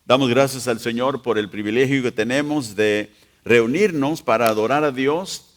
Damos gracias al Señor por el privilegio que tenemos de reunirnos para adorar a Dios,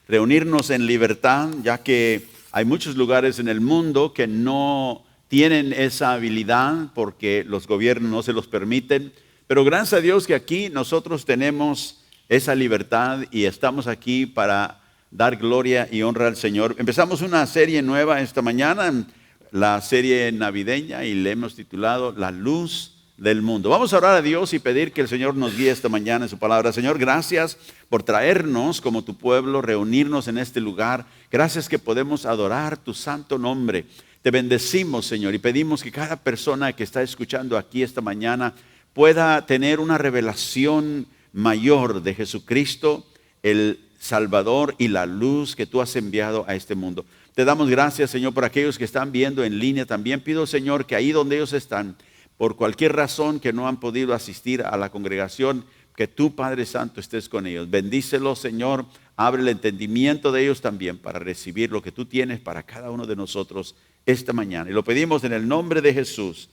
reunirnos en libertad, ya que hay muchos lugares en el mundo que no tienen esa habilidad porque los gobiernos no se los permiten. Pero gracias a Dios que aquí nosotros tenemos esa libertad y estamos aquí para dar gloria y honra al Señor. Empezamos una serie nueva esta mañana, la serie navideña, y le hemos titulado La Luz del Mundo. Vamos a orar a Dios y pedir que el Señor nos guíe esta mañana en su palabra. Señor, gracias por traernos como tu pueblo, reunirnos en este lugar. Gracias que podemos adorar tu santo nombre. Te bendecimos, Señor, y pedimos que cada persona que está escuchando aquí esta mañana pueda tener una revelación mayor de Jesucristo, el Salvador y la luz que tú has enviado a este mundo. Te damos gracias, Señor, por aquellos que están viendo en línea. También pido, Señor, que ahí donde ellos están, por cualquier razón que no han podido asistir a la congregación, que tú, Padre Santo, estés con ellos. Bendícelos, Señor. Abre el entendimiento de ellos también para recibir lo que tú tienes para cada uno de nosotros esta mañana. Y lo pedimos en el nombre de Jesús.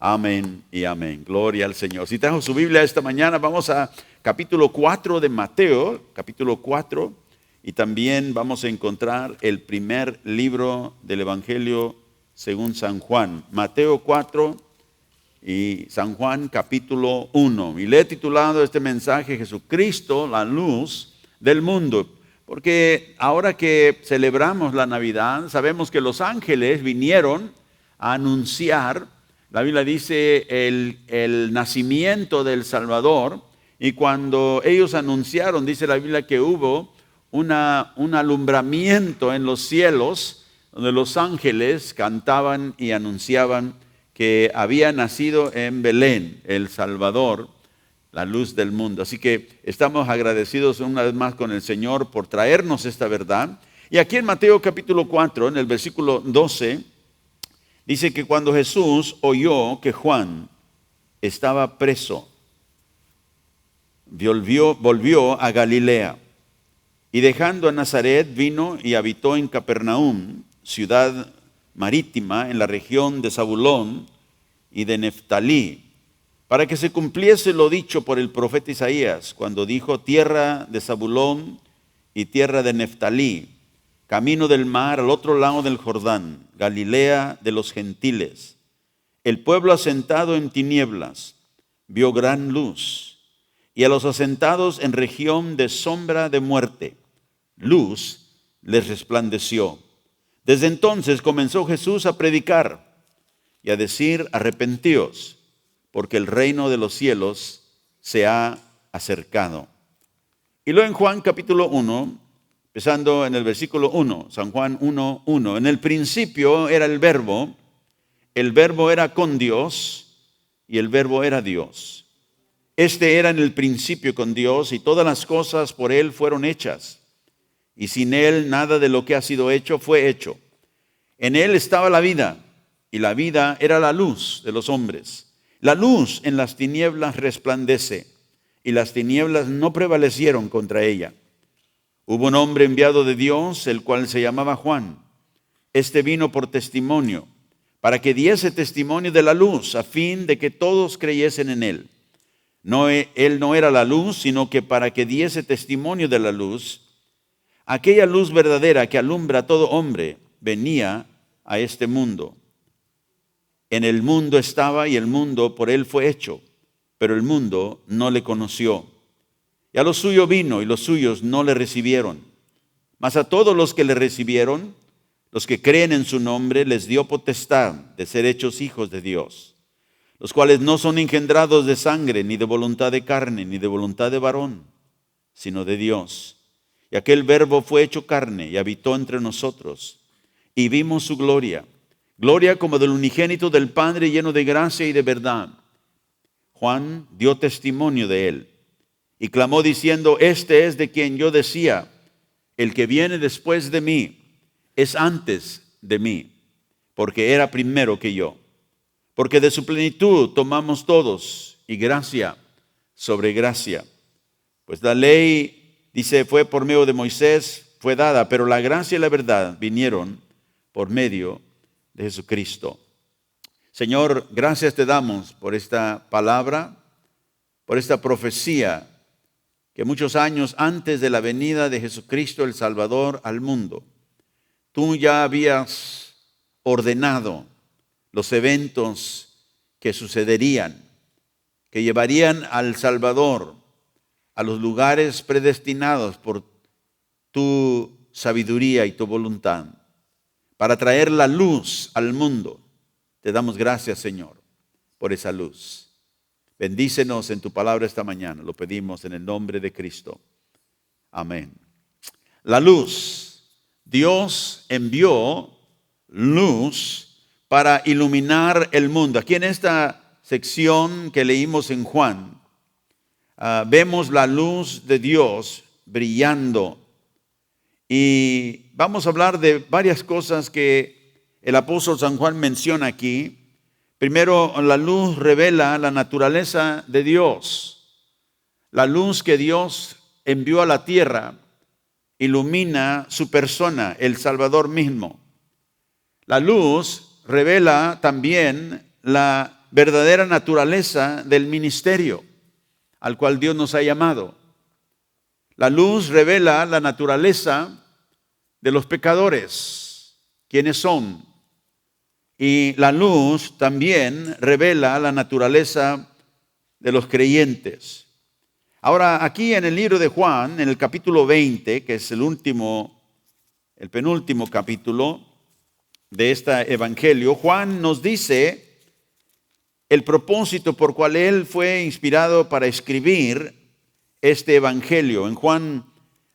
Amén y amén. Gloria al Señor. Si trajo su Biblia esta mañana, vamos a capítulo 4 de Mateo, capítulo 4, y también vamos a encontrar el primer libro del Evangelio según San Juan. Mateo 4 y San Juan capítulo 1. Y le he titulado este mensaje Jesucristo, la luz del mundo. Porque ahora que celebramos la Navidad, sabemos que los ángeles vinieron a anunciar, la Biblia dice, el nacimiento del Salvador. Y cuando ellos anunciaron, dice la Biblia que hubo un alumbramiento en los cielos, donde los ángeles cantaban y anunciaban que había nacido en Belén el Salvador, la luz del mundo. Así que estamos agradecidos una vez más con el Señor por traernos esta verdad. Y aquí en Mateo capítulo 4, en el versículo 12, dice que cuando Jesús oyó que Juan estaba preso, volvió a Galilea, y dejando a Nazaret vino y habitó en Capernaum, ciudad marítima en la región de Zabulón y de Neftalí, para que se cumpliese lo dicho por el profeta Isaías, cuando dijo: tierra de Zabulón y tierra de Neftalí, camino del mar al otro lado del Jordán, Galilea de los gentiles. El pueblo asentado en tinieblas vio gran luz, y a los asentados en región de sombra de muerte, luz les resplandeció. Desde entonces comenzó Jesús a predicar y a decir: arrepentíos, porque el reino de los cielos se ha acercado. Y luego en Juan capítulo 1, empezando en el versículo 1, San Juan 1:1, en el principio era el verbo era con Dios y el verbo era Dios. Este era en el principio con Dios, y todas las cosas por él fueron hechas, y sin él nada de lo que ha sido hecho fue hecho. En él estaba la vida, y la vida era la luz de los hombres. La luz en las tinieblas resplandece, y las tinieblas no prevalecieron contra ella. Hubo un hombre enviado de Dios, el cual se llamaba Juan. Este vino por testimonio, para que diese testimonio de la luz, a fin de que todos creyesen en él. Él no era la luz, sino que para que diese testimonio de la luz. Aquella luz verdadera que alumbra a todo hombre venía a este mundo. En el mundo estaba, y el mundo por él fue hecho, pero el mundo no le conoció. Y a lo suyo vino, y los suyos no le recibieron. Mas a todos los que le recibieron, los que creen en su nombre, les dio potestad de ser hechos hijos de Dios, los cuales no son engendrados de sangre, ni de voluntad de carne, ni de voluntad de varón, sino de Dios. Y aquel verbo fue hecho carne y habitó entre nosotros, y vimos su gloria, gloria como del unigénito del Padre, lleno de gracia y de verdad. Juan dio testimonio de él y clamó diciendo: este es de quien yo decía, el que viene después de mí es antes de mí, porque era primero que yo. Porque de su plenitud tomamos todos, y gracia sobre gracia. Pues la ley, dice, fue por medio de Moisés, fue dada, pero la gracia y la verdad vinieron por medio de Jesucristo. Señor, gracias te damos por esta palabra, por esta profecía que muchos años antes de la venida de Jesucristo el Salvador al mundo, tú ya habías ordenado los eventos que sucederían, que llevarían al Salvador a los lugares predestinados por tu sabiduría y tu voluntad, para traer la luz al mundo. Te damos gracias, Señor, por esa luz. Bendícenos en tu palabra esta mañana, lo pedimos en el nombre de Cristo. Amén. La luz. Dios envió luz para iluminar el mundo. Aquí en esta sección que leímos en Juan, vemos la luz de Dios brillando. Y vamos a hablar de varias cosas que el apóstol San Juan menciona aquí. Primero, la luz revela la naturaleza de Dios. La luz que Dios envió a la tierra ilumina su persona, el Salvador mismo. La luz revela también la verdadera naturaleza del ministerio al cual Dios nos ha llamado. La luz revela la naturaleza de los pecadores, quienes son. Y la luz también revela la naturaleza de los creyentes. Ahora, aquí en el libro de Juan, en el capítulo 20, que es el penúltimo capítulo de este evangelio, Juan nos dice el propósito por cual él fue inspirado para escribir este evangelio. En Juan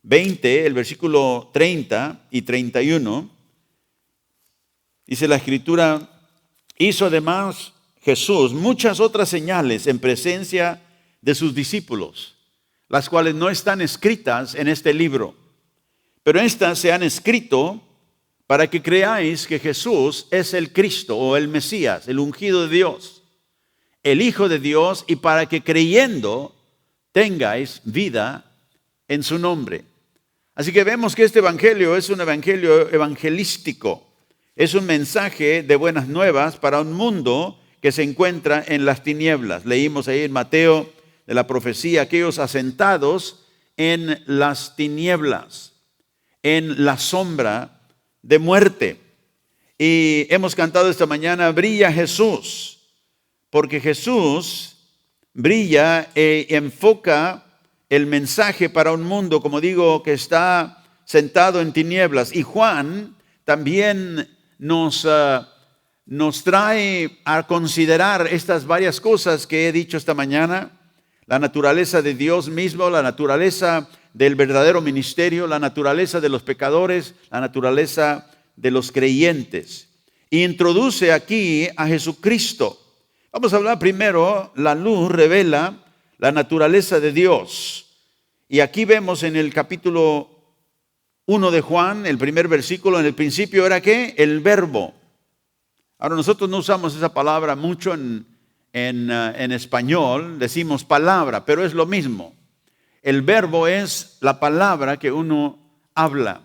20, el versículo 30 y 31, dice la Escritura: hizo además Jesús muchas otras señales en presencia de sus discípulos, las cuales no están escritas en este libro, pero estas se han escrito para que creáis que Jesús es el Cristo o el Mesías, el ungido de Dios, el Hijo de Dios, y para que creyendo tengáis vida en su nombre. Así que vemos que este evangelio es un evangelio evangelístico. Es un mensaje de buenas nuevas para un mundo que se encuentra en las tinieblas. Leímos ahí en Mateo de la profecía, aquellos asentados en las tinieblas, en la sombra de muerte. Y hemos cantado esta mañana: brilla Jesús, porque Jesús brilla e enfoca el mensaje para un mundo, como digo, que está sentado en tinieblas. Y Juan también nos trae a considerar estas varias cosas que he dicho esta mañana: la naturaleza de Dios mismo, la naturaleza del verdadero ministerio, la naturaleza de los pecadores, la naturaleza de los creyentes. Y introduce aquí a Jesucristo. Vamos a hablar primero: la luz revela la naturaleza de Dios. Y aquí vemos en el capítulo 1 de Juan, el primer versículo: en el principio era ¿qué? El verbo. Ahora, nosotros no usamos esa palabra mucho en español, decimos palabra, pero es lo mismo. El verbo es la palabra que uno habla.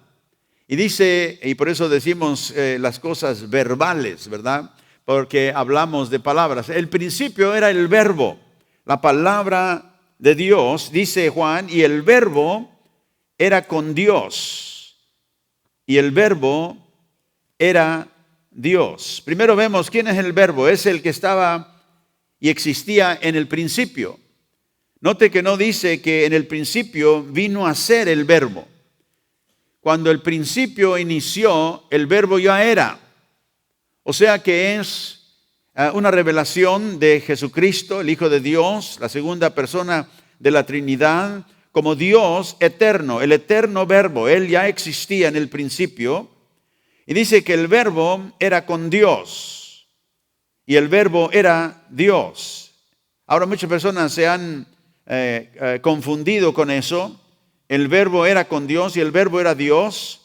Y dice, y por eso decimos las cosas verbales, ¿verdad? Porque hablamos de palabras. El principio era el verbo, la palabra de Dios, dice Juan, y el verbo era con Dios. Y el verbo era Dios. Primero vemos quién es el verbo. Es el que estaba y existía en el principio. Note que no dice que en el principio vino a ser el verbo. Cuando el principio inició, el verbo ya era. O sea que es una revelación de Jesucristo, el Hijo de Dios, la segunda persona de la Trinidad, como Dios eterno, el eterno verbo. Él ya existía en el principio. Y dice que el verbo era con Dios. Y el verbo era Dios. Ahora muchas personas se han confundido con eso. El verbo era con Dios y el verbo era Dios.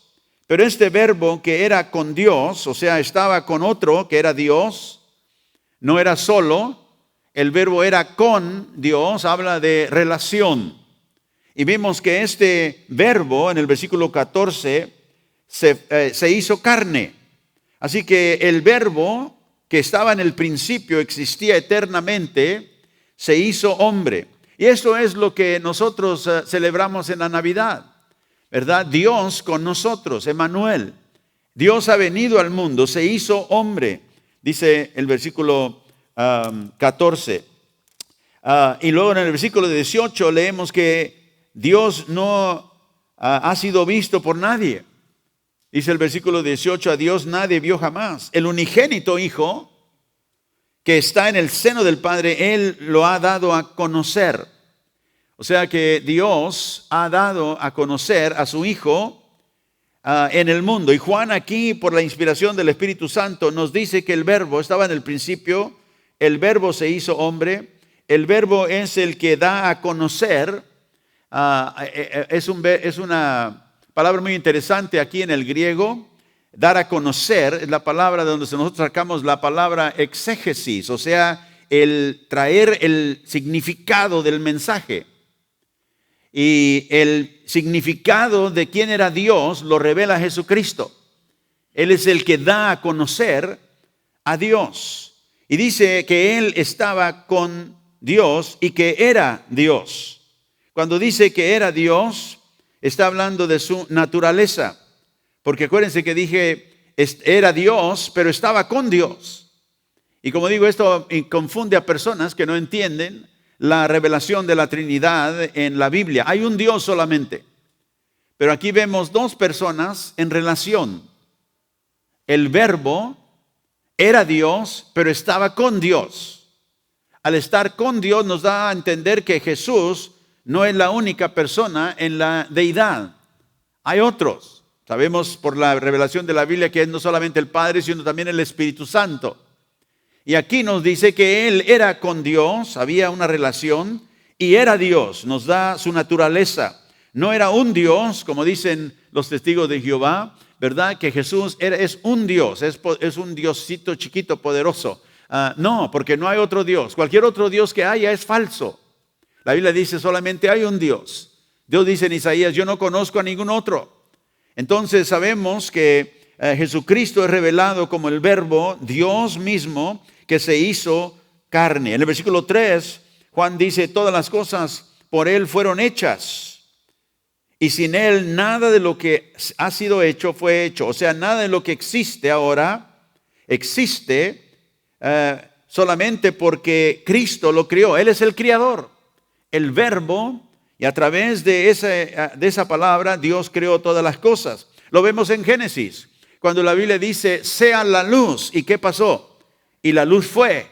Pero este verbo que era con Dios, o sea, estaba con otro que era Dios, no era solo. El verbo era con Dios, habla de relación. Y vimos que este verbo en el versículo 14 se hizo carne. Así que el verbo que estaba en el principio, existía eternamente, se hizo hombre. Y eso es lo que nosotros celebramos en la Navidad, ¿verdad? Dios con nosotros, Emmanuel. Dios ha venido al mundo, se hizo hombre, dice el versículo 14. Y luego en el versículo 18 leemos que Dios no ha sido visto por nadie. Dice el versículo 18, a Dios nadie vio jamás. El unigénito Hijo que está en el seno del Padre, Él lo ha dado a conocer. O sea que Dios ha dado a conocer a su Hijo en el mundo. Y Juan aquí, por la inspiración del Espíritu Santo, nos dice que el Verbo estaba en el principio, el Verbo se hizo hombre, el Verbo es el que da a conocer. Es una palabra muy interesante aquí en el griego. Dar a conocer es la palabra de donde nosotros sacamos la palabra exégesis, o sea, el traer el significado del mensaje. Y el significado de quién era Dios lo revela Jesucristo. Él es el que da a conocer a Dios. Y dice que Él estaba con Dios y que era Dios. Cuando dice que era Dios, está hablando de su naturaleza. Porque acuérdense que dije, era Dios, pero estaba con Dios. Y como digo, esto confunde a personas que no entienden la revelación de la Trinidad en la Biblia. Hay un Dios solamente. Pero aquí vemos dos personas en relación. El Verbo era Dios, pero estaba con Dios. Al estar con Dios nos da a entender que Jesús no es la única persona en la deidad. Hay otros. Sabemos por la revelación de la Biblia que es no solamente el Padre, sino también el Espíritu Santo. Y aquí nos dice que Él era con Dios, había una relación, y era Dios, nos da su naturaleza. No era un Dios, como dicen los testigos de Jehová, ¿verdad? Que Jesús es un Dios, es un Diosito chiquito, poderoso. No, porque no hay otro Dios. Cualquier otro Dios que haya es falso. La Biblia dice solamente hay un Dios. Dios dice en Isaías, yo no conozco a ningún otro. Entonces sabemos que Jesucristo es revelado como el Verbo, Dios mismo, que se hizo carne. En el versículo 3, Juan dice, todas las cosas por Él fueron hechas. Y sin Él nada de lo que ha sido hecho fue hecho. O sea, nada de lo que existe ahora existe solamente porque Cristo lo creó. Él es el creador, el Verbo. Y a través de esa palabra Dios creó todas las cosas. Lo vemos en Génesis, cuando la Biblia dice, sea la luz. ¿Y qué pasó? Y la luz fue.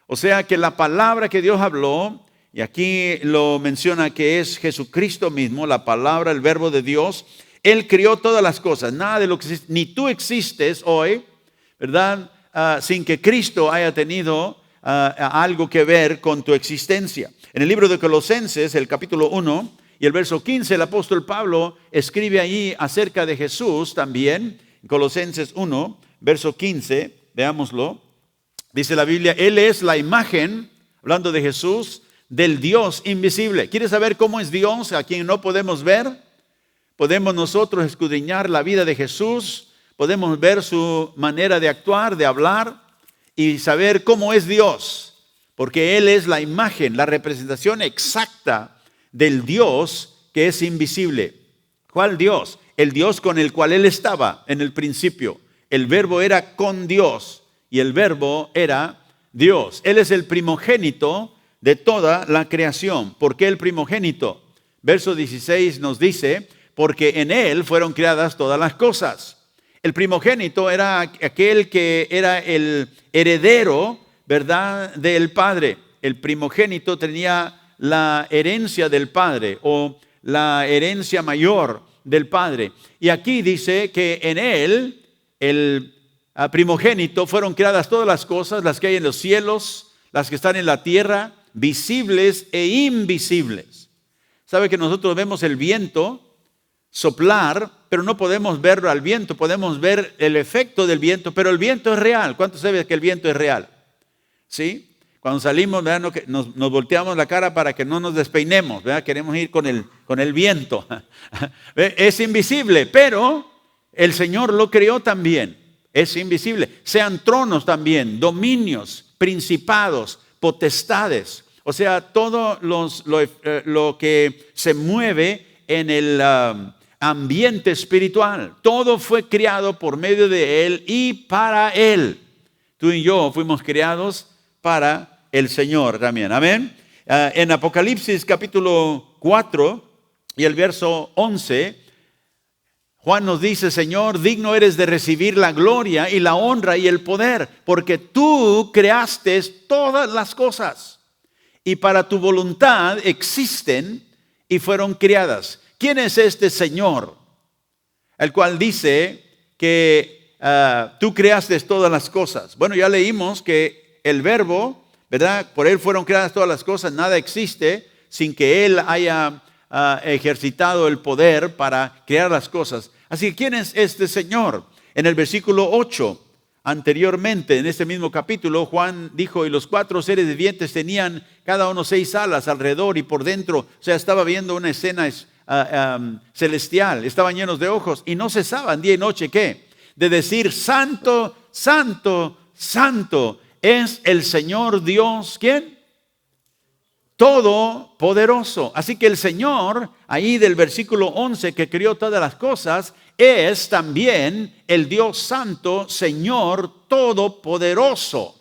O sea que la palabra que Dios habló, y aquí lo menciona que es Jesucristo mismo, la palabra, el Verbo de Dios, Él creó todas las cosas. Nada de lo que existe, ni tú existes hoy, ¿verdad? Sin que Cristo haya tenido algo que ver con tu existencia. En el libro de Colosenses, el capítulo 1 y el verso 15, el apóstol Pablo escribe allí acerca de Jesús también. Colosenses 1, verso 15, veámoslo. Dice la Biblia, Él es la imagen, hablando de Jesús, del Dios invisible. ¿Quieres saber cómo es Dios a quien no podemos ver? Podemos nosotros escudriñar la vida de Jesús, podemos ver su manera de actuar, de hablar y saber cómo es Dios. Porque Él es la imagen, la representación exacta del Dios que es invisible. ¿Cuál Dios? El Dios con el cual Él estaba en el principio. El Verbo era con Dios y el Verbo era Dios. Él es el primogénito de toda la creación. ¿Por qué el primogénito? Verso 16 nos dice, porque en Él fueron creadas todas las cosas. El primogénito era aquel que era el heredero, ¿verdad?, del Padre. El primogénito tenía la herencia del Padre o la herencia mayor del Padre. Y aquí dice que en Él, el primogénito, fueron creadas todas las cosas, las que hay en los cielos, las que están en la tierra, visibles e invisibles. ¿Sabe que nosotros vemos el viento soplar, pero no podemos verlo al viento? Podemos ver el efecto del viento, pero el viento es real. ¿Cuántos saben que el viento es real? ¿Sí? Cuando salimos, ¿verdad? Nos volteamos la cara para que no nos despeinemos, ¿verdad? Queremos ir con el viento. Es invisible, pero el Señor lo creó también. es invisible. Sean tronos también, dominios, principados, potestades. O sea, todo lo que se mueve en el ambiente espiritual. Todo fue creado por medio de Él y para Él. Tú y yo fuimos creados para el Señor también. Amén. En Apocalipsis capítulo 4 y el verso 11, Juan nos dice: Señor, digno eres de recibir la gloria y la honra y el poder, porque tú creaste todas las cosas y para tu voluntad existen y fueron creadas. ¿Quién es este Señor? El cual dice que tú creaste todas las cosas. Bueno, ya leímos que el verbo, ¿verdad? Por Él fueron creadas todas las cosas. Nada existe sin que Él haya ejercitado el poder para crear las cosas. Así que, ¿quién es este Señor? En el versículo 8, anteriormente, en este mismo capítulo, Juan dijo: y los 4 seres vivientes tenían cada uno 6 alas alrededor y por dentro. O sea, estaba viendo una escena celestial. Estaban llenos de ojos y no cesaban día y noche, ¿qué? De decir: santo, santo, santo es el Señor Dios, ¿quién? Todopoderoso. Así que el Señor, ahí del versículo 11, que creó todas las cosas, es también el Dios Santo, Señor Todopoderoso.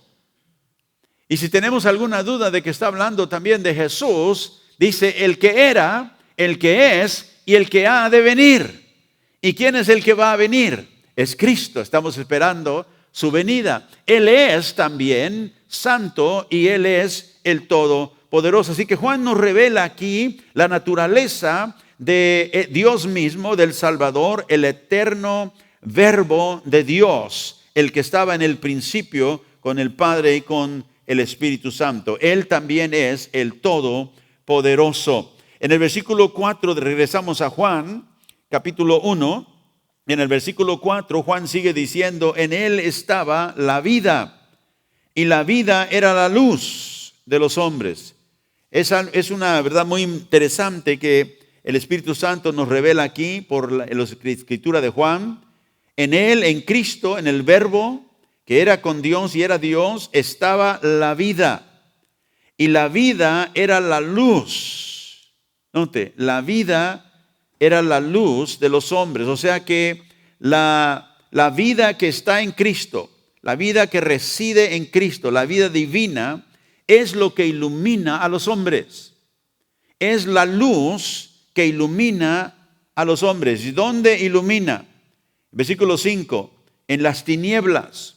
Y si tenemos alguna duda de que está hablando también de Jesús, dice: el que era, el que es y el que ha de venir. ¿Y quién es el que va a venir? Es Cristo. Estamos esperando su venida. Él es también santo y Él es el Todopoderoso. Así que Juan nos revela aquí la naturaleza de Dios mismo, del Salvador, el eterno Verbo de Dios, el que estaba en el principio con el Padre y con el Espíritu Santo. Él también es el Todopoderoso. En el versículo 4, regresamos a Juan, capítulo 1. En el versículo 4, Juan sigue diciendo: en Él estaba la vida, y la vida era la luz de los hombres. Es una verdad muy interesante que el Espíritu Santo nos revela aquí por la escritura de Juan. En Él, en Cristo, en el Verbo, que era con Dios y era Dios, estaba la vida. Y la vida era la luz. Note, la vida era la luz de los hombres. O sea que la vida que está en Cristo, la vida que reside en Cristo, la vida divina, es lo que ilumina a los hombres. Es la luz que ilumina a los hombres. ¿Y dónde ilumina? Versículo 5, en las tinieblas.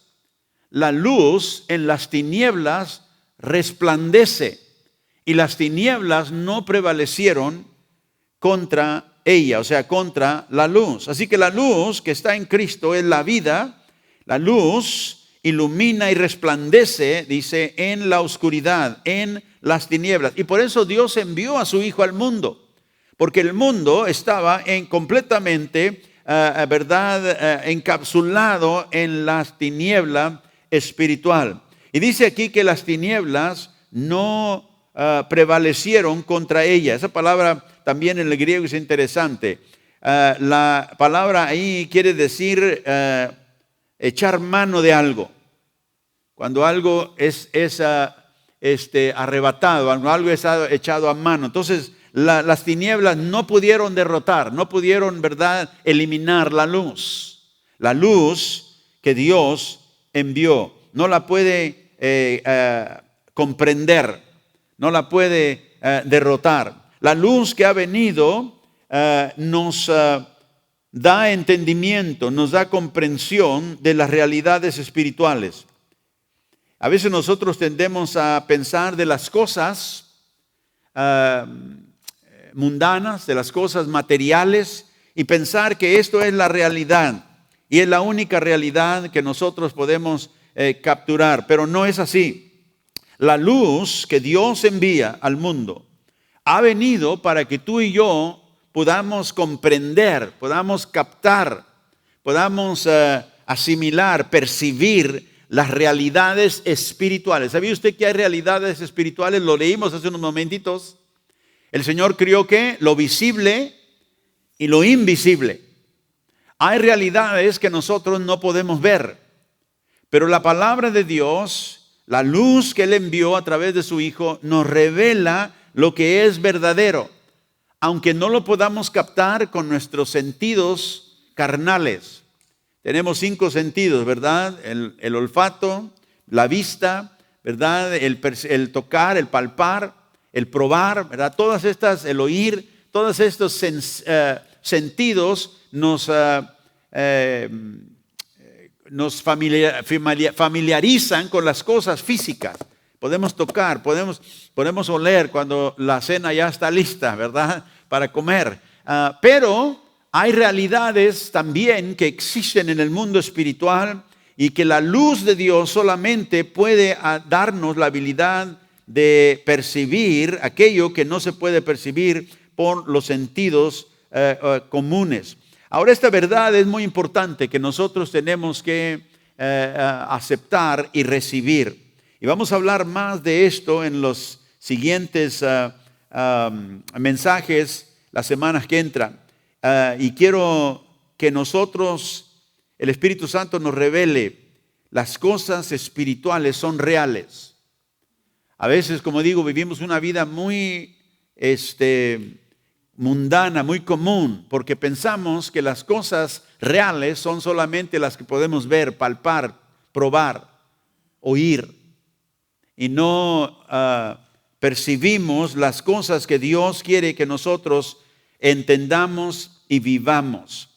La luz en las tinieblas resplandece y las tinieblas no prevalecieron contra ella, o sea, contra la luz. Así que la luz que está en Cristo es la vida. La luz ilumina y resplandece, dice, en la oscuridad, en las tinieblas. Y por eso Dios envió a su Hijo al mundo, porque el mundo estaba completamente, encapsulado en las tinieblas espiritual. Y dice aquí que las tinieblas no prevalecieron contra ella. Esa palabra también en el griego es interesante. La palabra ahí quiere decir echar mano de algo. Cuando algo es arrebatado, cuando algo es echado a mano. Entonces las tinieblas no pudieron derrotar, no pudieron, ¿verdad?, eliminar la luz. La luz que Dios envió. No la puede comprender, no la puede derrotar. La luz que ha venido nos da entendimiento, nos da comprensión de las realidades espirituales. A veces nosotros tendemos a pensar de las cosas mundanas, de las cosas materiales, y pensar que esto es la realidad y es la única realidad que nosotros podemos capturar, pero no es así. La luz que Dios envía al mundo ha venido para que tú y yo podamos comprender, podamos captar, podamos asimilar, percibir las realidades espirituales. ¿Sabía usted que hay realidades espirituales? Lo leímos hace unos momentitos. El Señor creó ¿qué? Lo visible y lo invisible. Hay realidades que nosotros no podemos ver. Pero la palabra de Dios, la luz que Él envió a través de su Hijo, nos revela lo que es verdadero, aunque no lo podamos captar con nuestros sentidos carnales. Tenemos 5 sentidos, ¿verdad? El olfato, la vista, ¿verdad? El tocar, el palpar, el probar, ¿verdad? Todas estas, el oír, todos estos sentidos nos familiarizan con las cosas físicas. Podemos tocar, podemos oler cuando la cena ya está lista, ¿verdad? Para comer. Pero hay realidades también que existen en el mundo espiritual y que la luz de Dios solamente puede darnos la habilidad de percibir aquello que no se puede percibir por los sentidos comunes. Ahora, esta verdad es muy importante que nosotros tenemos que aceptar y recibir. Y vamos a hablar más de esto en los siguientes mensajes, las semanas que entran. Y quiero que nosotros, el Espíritu Santo nos revele las cosas espirituales son reales. A veces, como digo, vivimos una vida muy mundana, muy común, porque pensamos que las cosas reales son solamente las que podemos ver, palpar, probar, oír. Y no percibimos las cosas que Dios quiere que nosotros entendamos y vivamos.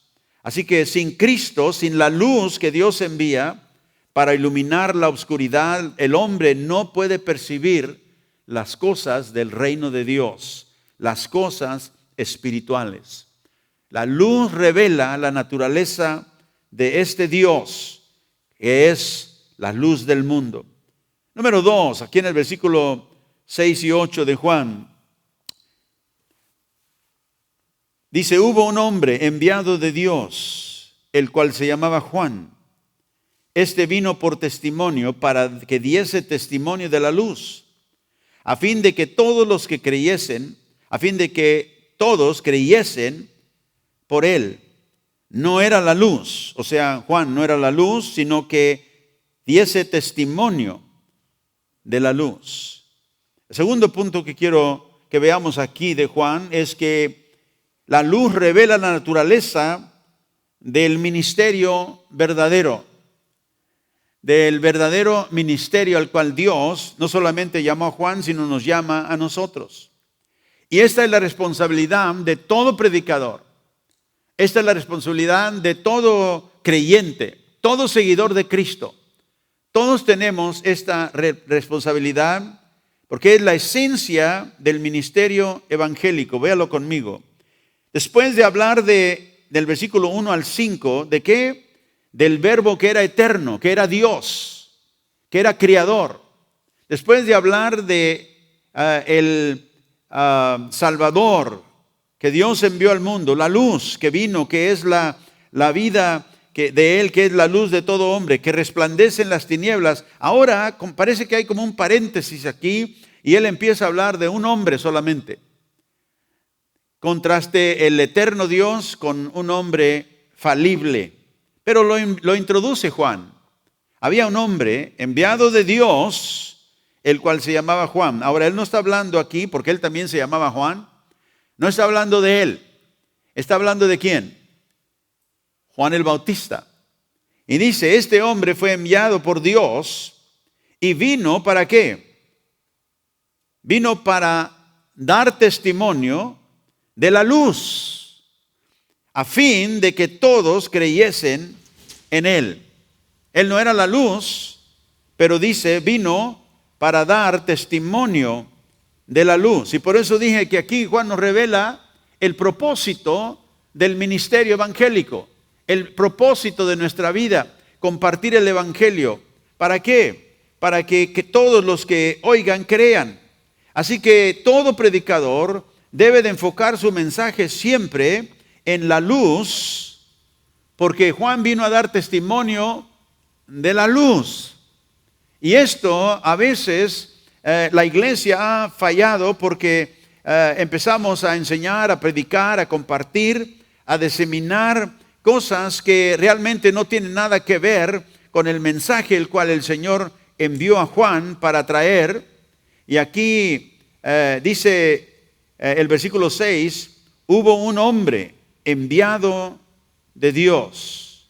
Así que sin Cristo, sin la luz que Dios envía para iluminar la oscuridad, el hombre no puede percibir las cosas del reino de Dios, las cosas espirituales. La luz revela la naturaleza de este Dios, que es la luz del mundo. Número 2, aquí en el versículo 6 y 8 de Juan, dice, hubo un hombre enviado de Dios, el cual se llamaba Juan. Este vino por testimonio para que diese testimonio de la luz, a fin de que todos creyesen por él. No era la luz, o sea, Juan no era la luz, sino que diese testimonio de la luz. El segundo punto que quiero que veamos aquí de Juan es que la luz revela la naturaleza del ministerio verdadero, del verdadero ministerio al cual Dios no solamente llamó a Juan, sino nos llama a nosotros. Y esta es la responsabilidad de todo predicador. Esta es la responsabilidad de todo creyente, todo seguidor de Cristo. Todos tenemos esta responsabilidad porque es la esencia del ministerio evangélico. Véalo conmigo. Después de hablar del versículo 1 al 5, ¿de qué? Del verbo que era eterno, que era Dios, que era creador. Después de hablar de el Salvador que Dios envió al mundo, la luz que vino, que es la vida de Él, que es la luz de todo hombre, que resplandece en las tinieblas. Ahora parece que hay como un paréntesis aquí y Él empieza a hablar de un hombre solamente. Contraste el eterno Dios con un hombre falible. Pero lo introduce Juan. Había un hombre enviado de Dios, el cual se llamaba Juan. Ahora, él no está hablando aquí, porque él también se llamaba Juan. No está hablando de él. Está hablando de ¿quién? Juan el Bautista. Y dice, este hombre fue enviado por Dios y vino ¿para qué? Vino para dar testimonio de la luz, a fin de que todos creyesen en él. Él no era la luz, pero dice, vino para dar testimonio de la luz. Y por eso dije que aquí Juan nos revela el propósito del ministerio evangélico, el propósito de nuestra vida, compartir el evangelio. ¿Para qué? Para que todos los que oigan crean. Así que todo predicador debe de enfocar su mensaje siempre en la luz, porque Juan vino a dar testimonio de la luz. Y esto a veces la iglesia ha fallado porque empezamos a enseñar, a predicar, a compartir, a diseminar cosas que realmente no tienen nada que ver con el mensaje el cual el Señor envió a Juan para traer. Y aquí dice el versículo 6, hubo un hombre enviado de Dios.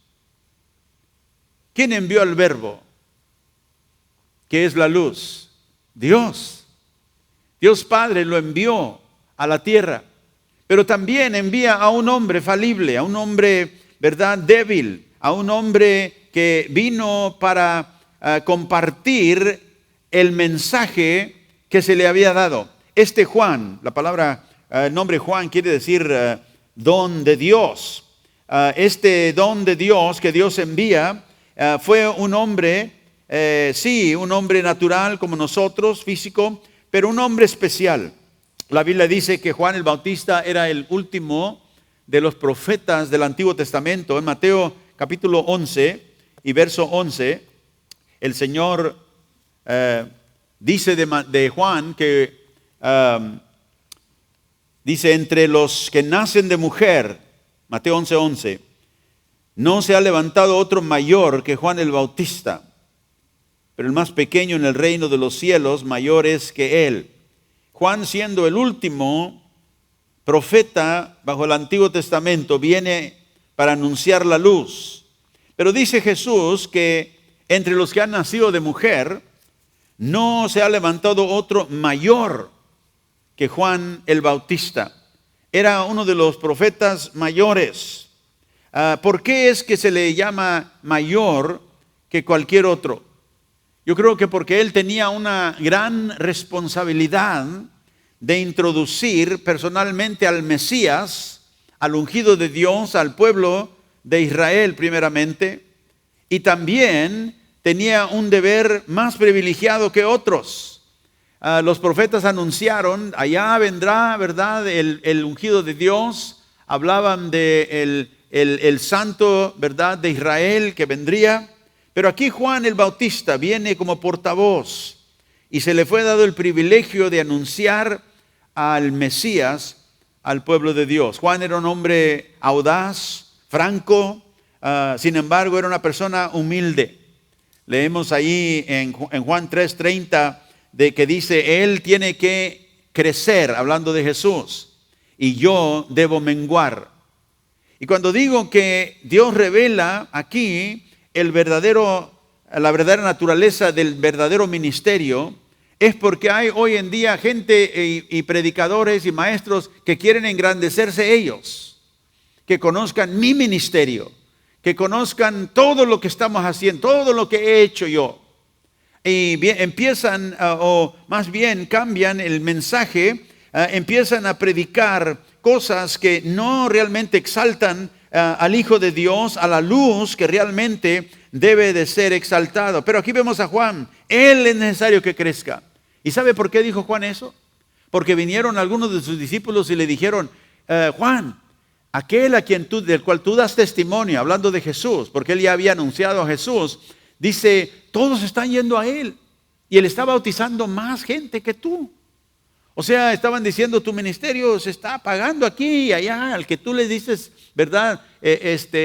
¿Quién envió al Verbo? ¿Qué es la luz? Dios. Dios Padre lo envió a la tierra. Pero también envía a un hombre falible, a un hombre, ¿verdad?, débil, a un hombre que vino para compartir el mensaje que se le había dado. Este Juan, la palabra, el nombre Juan quiere decir don de Dios. Este don de Dios que Dios envía fue un hombre, sí, un hombre natural como nosotros, físico, pero un hombre especial. La Biblia dice que Juan el Bautista era el último de los profetas del Antiguo Testamento. En Mateo capítulo 11 y verso 11, el Señor dice de Juan que dice, entre los que nacen de mujer, Mateo 11:11, no se ha levantado otro mayor que Juan el Bautista, pero el más pequeño en el reino de los cielos mayor es que él. Juan, siendo el último profeta bajo el Antiguo Testamento, viene para anunciar la luz. Pero dice Jesús que entre los que han nacido de mujer, no se ha levantado otro mayor que Juan el Bautista. Era uno de los profetas mayores. ¿Por qué es que se le llama mayor que cualquier otro? Yo creo que porque él tenía una gran responsabilidad de introducir personalmente al Mesías, al ungido de Dios, al pueblo de Israel primeramente, y también tenía un deber más privilegiado que otros. Los profetas anunciaron, allá vendrá, ¿verdad?, el ungido de Dios. Hablaban de el santo, ¿verdad?, de Israel que vendría. Pero aquí Juan el Bautista viene como portavoz y se le fue dado el privilegio de anunciar al Mesías, al pueblo de Dios. Juan era un hombre audaz, franco, sin embargo era una persona humilde. Leemos ahí en Juan 3:30 de que dice, él tiene que crecer, hablando de Jesús, y yo debo menguar. Y cuando digo que Dios revela aquí la verdadera naturaleza del verdadero ministerio, es porque hay hoy en día gente y predicadores y maestros que quieren engrandecerse ellos, que conozcan mi ministerio, que conozcan todo lo que estamos haciendo, todo lo que he hecho yo. Y empiezan, o más bien cambian el mensaje, empiezan a predicar cosas que no realmente exaltan al Hijo de Dios, a la luz que realmente debe de ser exaltado. Pero aquí vemos a Juan, él es necesario que crezca. ¿Y sabe por qué dijo Juan eso? Porque vinieron algunos de sus discípulos y le dijeron, Juan, aquel del cual tú das testimonio, hablando de Jesús, porque él ya había anunciado a Jesús, dice, todos están yendo a él y él está bautizando más gente que tú. O sea, estaban diciendo, tu ministerio se está apagando aquí y allá, al que tú le dices, ¿verdad?,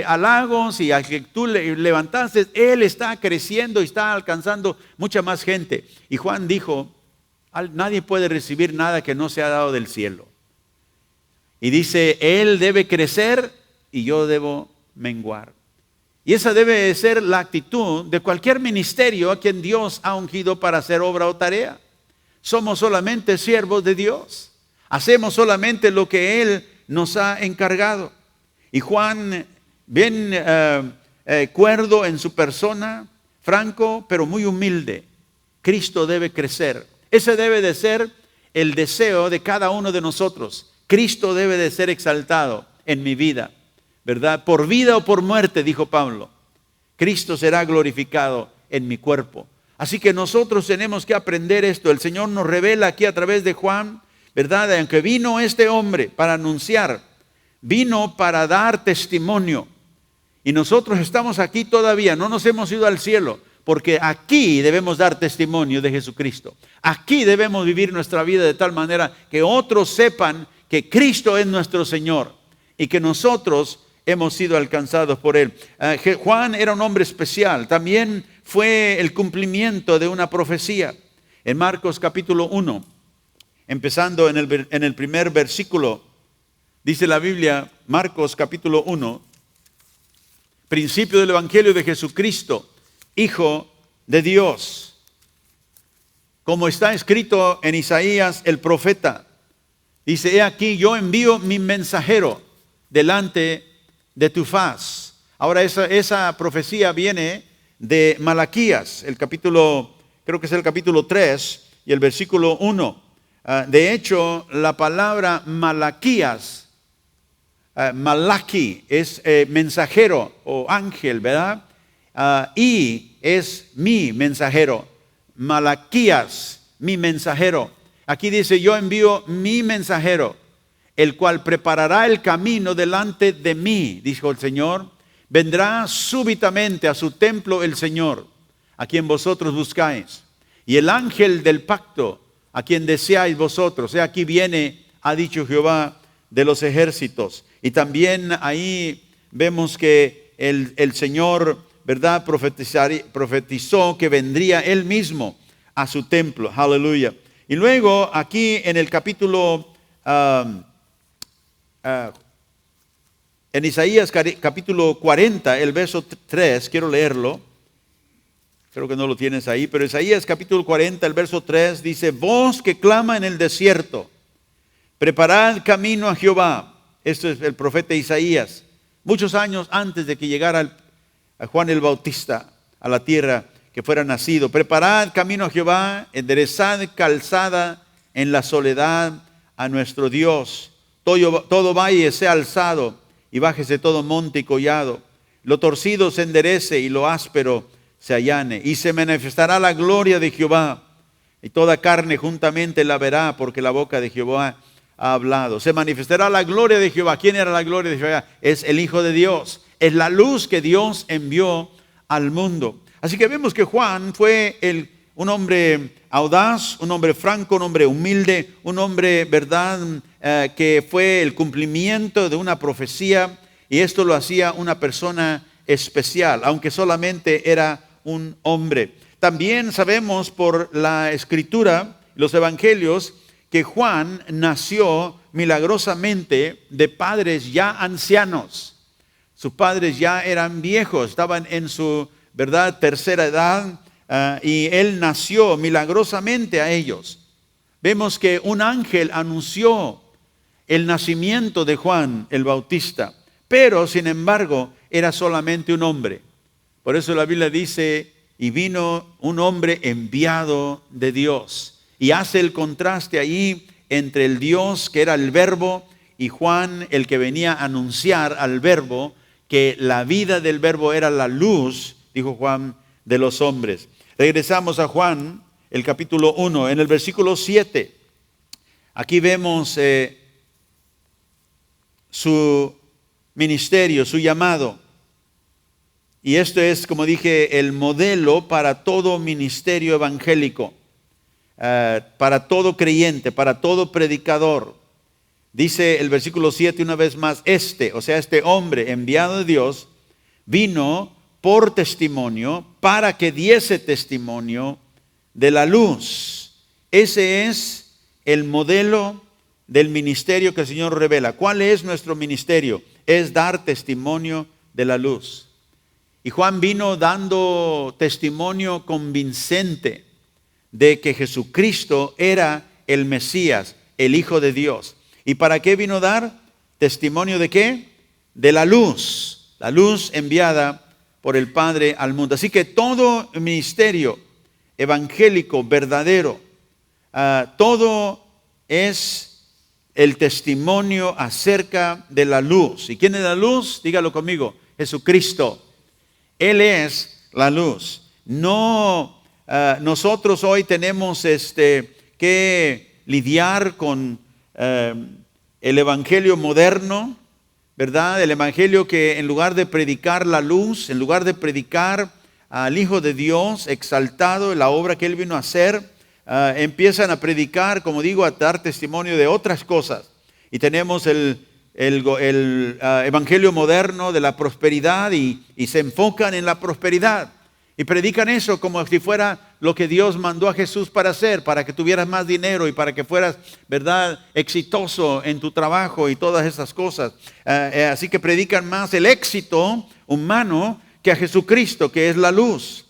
halagos, y al que tú le levantaste, él está creciendo y está alcanzando mucha más gente. Y Juan dijo, nadie puede recibir nada que no sea dado del cielo. Y dice, él debe crecer y yo debo menguar. Y esa debe ser la actitud de cualquier ministerio a quien Dios ha ungido para hacer obra o tarea. Somos solamente siervos de Dios. Hacemos solamente lo que Él nos ha encargado. Y Juan, bien cuerdo en su persona, franco, pero muy humilde. Cristo debe crecer. Ese debe de ser el deseo de cada uno de nosotros. Cristo debe de ser exaltado en mi vida, ¿verdad? Por vida o por muerte, dijo Pablo. Cristo será glorificado en mi cuerpo. Así que nosotros tenemos que aprender esto. El Señor nos revela aquí a través de Juan, ¿verdad? Aunque vino este hombre para anunciar, vino para dar testimonio. Y nosotros estamos aquí todavía, no nos hemos ido al cielo, porque aquí debemos dar testimonio de Jesucristo. Aquí debemos vivir nuestra vida de tal manera que otros sepan que Cristo es nuestro Señor y que nosotros hemos sido alcanzados por Él. Juan era un hombre especial. También fue el cumplimiento de una profecía. En Marcos capítulo 1, empezando en el primer versículo, dice la Biblia, Marcos capítulo 1, principio del Evangelio de Jesucristo, Hijo de Dios. Como está escrito en Isaías el profeta, dice: he aquí, yo envío mi mensajero delante de tu faz. Ahora esa profecía viene de Malaquías, el capítulo, creo que es el capítulo 3 y el versículo 1. De hecho, la palabra Malaquías, Malaki, es mensajero o ángel, ¿verdad? Y es mi mensajero. Malaquías, mi mensajero. Aquí dice: yo envío mi mensajero, el cual preparará el camino delante de mí, dijo el Señor. Vendrá súbitamente a su templo el Señor, a quien vosotros buscáis. Y el ángel del pacto, a quien deseáis vosotros. Aquí viene, ha dicho Jehová de los ejércitos. Y también ahí vemos que el Señor, ¿verdad?, profetizó que vendría Él mismo a su templo. Aleluya. Y luego aquí en el capítulo, en Isaías capítulo 40, el verso 3, quiero leerlo. Creo que no lo tienes ahí, pero Isaías capítulo 40, el verso 3 dice: voz que clama en el desierto, preparad camino a Jehová. Esto es el profeta Isaías, muchos años antes de que llegara a Juan el Bautista a la tierra, que fuera nacido. Preparad camino a Jehová, enderezad calzada en la soledad a nuestro Dios. Todo valle sea alzado y bájese todo monte y collado. Lo torcido se enderece y lo áspero se allane. Y se manifestará la gloria de Jehová, y toda carne juntamente la verá, porque la boca de Jehová ha hablado. Se manifestará la gloria de Jehová. ¿Quién era la gloria de Jehová? Es el Hijo de Dios. Es la luz que Dios envió al mundo. Así que vemos que Juan fue un hombre audaz, un hombre franco, un hombre humilde, un hombre, ¿verdad?, que fue el cumplimiento de una profecía, y esto lo hacía una persona especial, aunque solamente era un hombre. También sabemos por la Escritura, los Evangelios, que Juan nació milagrosamente de padres ya ancianos. Sus padres ya eran viejos, estaban en su, ¿verdad?, tercera edad, y él nació milagrosamente a ellos. Vemos que un ángel anunció el nacimiento de Juan el Bautista, pero sin embargo era solamente un hombre. Por eso la Biblia dice: y vino un hombre enviado de Dios. Y hace el contraste ahí entre el Dios que era el Verbo y Juan, el que venía a anunciar al Verbo, que la vida del Verbo era la luz, dijo Juan, de los hombres. Regresamos a Juan, el capítulo 1, en el versículo 7. Aquí vemos su ministerio, su llamado. Y esto es, como dije, el modelo para todo ministerio evangélico, para todo creyente, para todo predicador. Dice el versículo 7 una vez más: este hombre enviado de Dios vino por testimonio, para que diese testimonio de la luz. Ese es el modelo del ministerio que el Señor revela. ¿Cuál es nuestro ministerio? Es dar testimonio de la luz. Y Juan vino dando testimonio convincente de que Jesucristo era el Mesías, el Hijo de Dios. ¿Y para qué vino a dar testimonio de qué? De la luz enviada por el Padre al mundo. Así que todo ministerio evangélico verdadero, todo es el testimonio acerca de la luz. ¿Y quién es la luz? Dígalo conmigo: Jesucristo. Él es la luz. No, nosotros hoy tenemos que lidiar con el evangelio moderno, ¿verdad? El evangelio que en lugar de predicar la luz, en lugar de predicar al Hijo de Dios exaltado en la obra que Él vino a hacer, empiezan a predicar, como digo, a dar testimonio de otras cosas. Y tenemos el evangelio moderno de la prosperidad y se enfocan en la prosperidad. Y predican eso como si fuera lo que Dios mandó a Jesús para hacer, para que tuvieras más dinero y para que fueras, ¿verdad?, exitoso en tu trabajo y todas esas cosas. Así que predican más el éxito humano que a Jesucristo, que es la luz.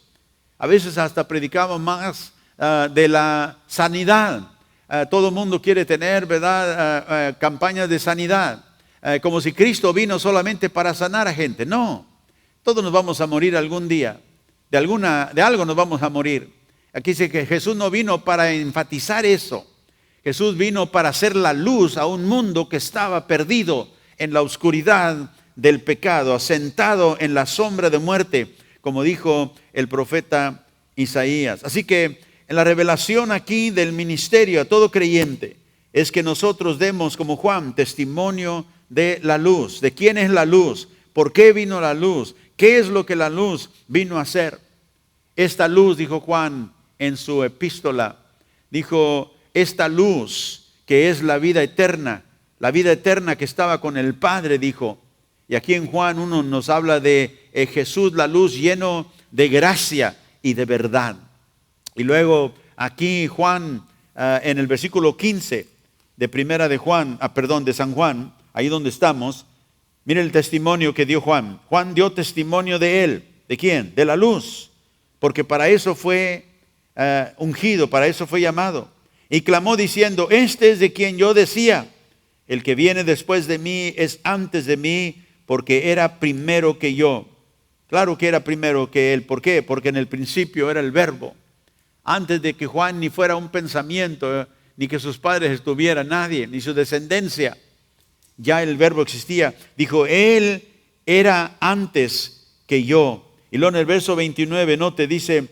A veces hasta predicamos más de la sanidad. Todo el mundo quiere tener, ¿verdad?, campañas de sanidad. Como si Cristo vino solamente para sanar a gente. No, todos nos vamos a morir algún día. De algo nos vamos a morir. Aquí dice que Jesús no vino para enfatizar eso. Jesús vino para hacer la luz a un mundo que estaba perdido en la oscuridad del pecado, asentado en la sombra de muerte, como dijo el profeta Isaías. Así que en la revelación aquí del ministerio a todo creyente es que nosotros demos, como Juan, testimonio de la luz. ¿De quién es la luz? ¿Por qué vino la luz? ¿Qué es lo que la luz vino a hacer? Esta luz, dijo Juan en su epístola, dijo, esta luz que es la vida eterna que estaba con el Padre, dijo. Y aquí en Juan 1 nos habla de Jesús, la luz, lleno de gracia y de verdad. Y luego aquí Juan, en el versículo 15 de San Juan, ahí donde estamos, miren el testimonio que dio Juan. Juan dio testimonio de él. ¿De quién? De la luz. Porque para eso fue ungido, para eso fue llamado. Y clamó diciendo, este es de quien yo decía, el que viene después de mí es antes de mí, porque era primero que yo. Claro que era primero que él. ¿Por qué? Porque en el principio era el verbo. Antes de que Juan ni fuera un pensamiento, ni que sus padres estuvieran, nadie, ni su descendencia. Ya el verbo existía. Dijo, él era antes que yo. Y luego en el verso 29, note, dice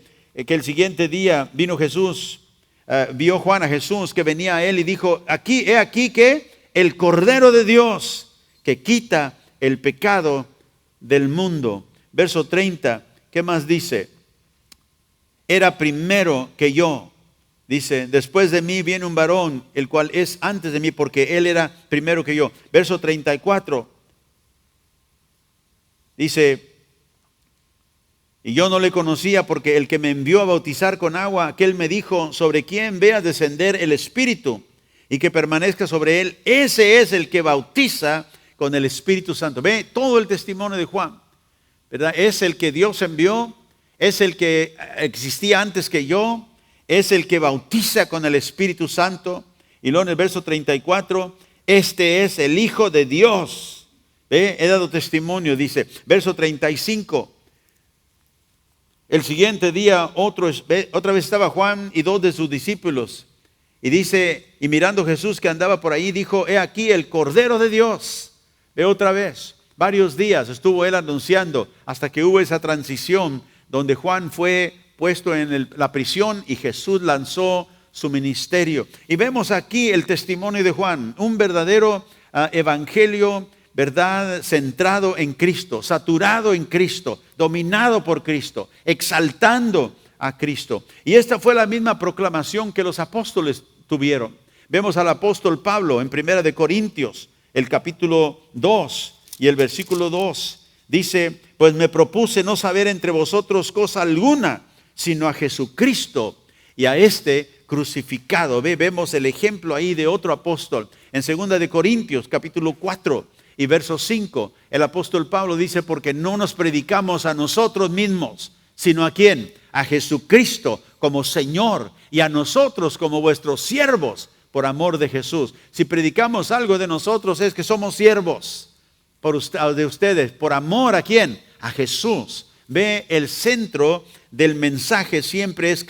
que el siguiente día vino Jesús, vio Juan a Jesús que venía a él y dijo, he aquí que el Cordero de Dios que quita el pecado del mundo. Verso 30, ¿qué más dice? Era primero que yo. Dice, después de mí viene un varón, el cual es antes de mí, porque él era primero que yo. Verso 34, dice, y yo no le conocía porque el que me envió a bautizar con agua, aquel me dijo, sobre quién vea descender el Espíritu y que permanezca sobre él. Ese es el que bautiza con el Espíritu Santo. Ve todo el testimonio de Juan, ¿verdad? Es el que Dios envió, es el que existía antes que yo, es el que bautiza con el Espíritu Santo. Y luego en el verso 34, este es el Hijo de Dios. ¿Ve? He dado testimonio, dice. Verso 35. El siguiente día otra vez estaba Juan y 2 de sus discípulos. Y dice, y mirando Jesús que andaba por ahí, dijo, he aquí el Cordero de Dios. Ve otra vez. Varios días estuvo él anunciando hasta que hubo esa transición donde Juan fue puesto en la prisión y Jesús lanzó su ministerio. Y vemos aquí el testimonio de Juan, un verdadero evangelio, ¿verdad?, centrado en Cristo, saturado en Cristo, dominado por Cristo, exaltando a Cristo. Y esta fue la misma proclamación que los apóstoles tuvieron. Vemos al apóstol Pablo en 1 Corintios, el capítulo 2 y el versículo 2. Dice, pues me propuse no saber entre vosotros cosa alguna, sino a Jesucristo y a este crucificado. Vemos el ejemplo ahí de otro apóstol. En 2 Corintios, capítulo 4. Y verso 5, el apóstol Pablo dice, porque no nos predicamos a nosotros mismos, sino ¿a quién? A Jesucristo como Señor y a nosotros como vuestros siervos por amor de Jesús. Si predicamos algo de nosotros es que somos siervos de ustedes. ¿Por amor a quién? A Jesús. Ve, el centro del mensaje siempre es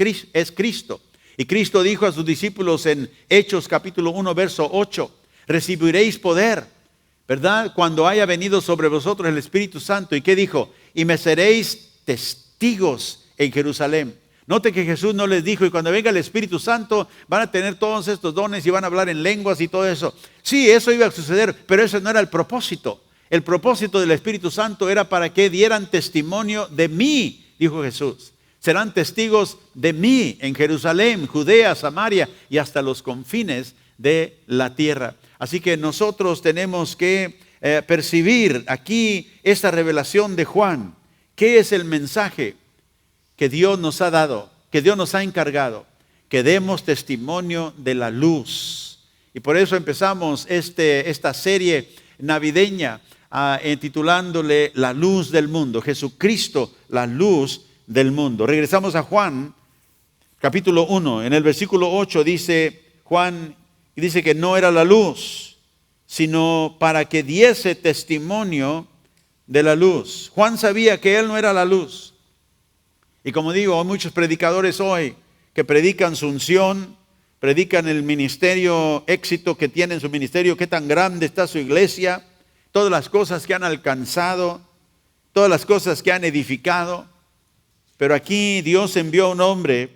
Cristo. Y Cristo dijo a sus discípulos en Hechos capítulo 1, verso 8, recibiréis poder, ¿verdad?, cuando haya venido sobre vosotros el Espíritu Santo. ¿Y qué dijo? Y me seréis testigos en Jerusalén. Note que Jesús no les dijo, y cuando venga el Espíritu Santo van a tener todos estos dones y van a hablar en lenguas y todo eso. Sí, eso iba a suceder, pero ese no era el propósito. El propósito del Espíritu Santo era para que dieran testimonio de mí, dijo Jesús. serán testigos de mí en Jerusalén, Judea, Samaria y hasta los confines de la tierra. Así que nosotros tenemos que percibir aquí esta revelación de Juan. ¿Qué es el mensaje que Dios nos ha dado, que Dios nos ha encargado? Que demos testimonio de la luz. Y por eso empezamos esta serie navideña titulándole La luz del mundo. Jesucristo, la luz del mundo. Regresamos a Juan, capítulo 1. En el versículo 8 dice Juan, dice que no era la luz, sino para que diese testimonio de la luz. Juan sabía que él no era la luz. Y como digo, hay muchos predicadores hoy que predican su unción, predican el ministerio, éxito que tiene en su ministerio, qué tan grande está su iglesia, todas las cosas que han alcanzado, todas las cosas que han edificado. Pero aquí Dios envió a un hombre,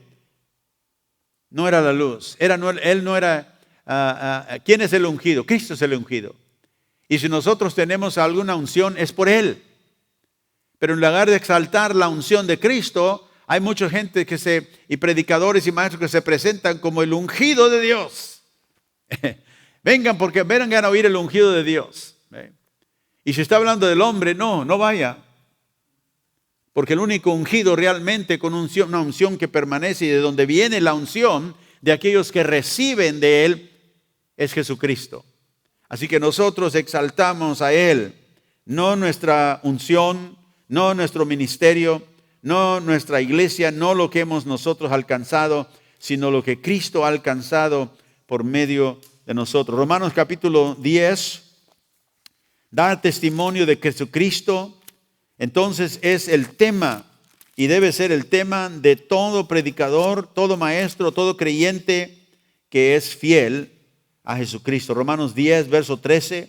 no era la luz, él no era, ¿quién es el ungido? Cristo es el ungido. Y si nosotros tenemos alguna unción es por Él. Pero en lugar de exaltar la unción de Cristo, hay mucha gente y predicadores y maestros que se presentan como el ungido de Dios. Vengan a oír el ungido de Dios. Y si está hablando del hombre, no vaya. Porque el único ungido realmente con una unción que permanece y de donde viene la unción de aquellos que reciben de Él es Jesucristo. Así que nosotros exaltamos a Él, no nuestra unción, no nuestro ministerio, no nuestra iglesia, no lo que hemos nosotros alcanzado, sino lo que Cristo ha alcanzado por medio de nosotros. Romanos capítulo 10, dar testimonio de Jesucristo, entonces es el tema y debe ser el tema de todo predicador, todo maestro, todo creyente que es fiel a Jesucristo. Romanos 10, verso 13.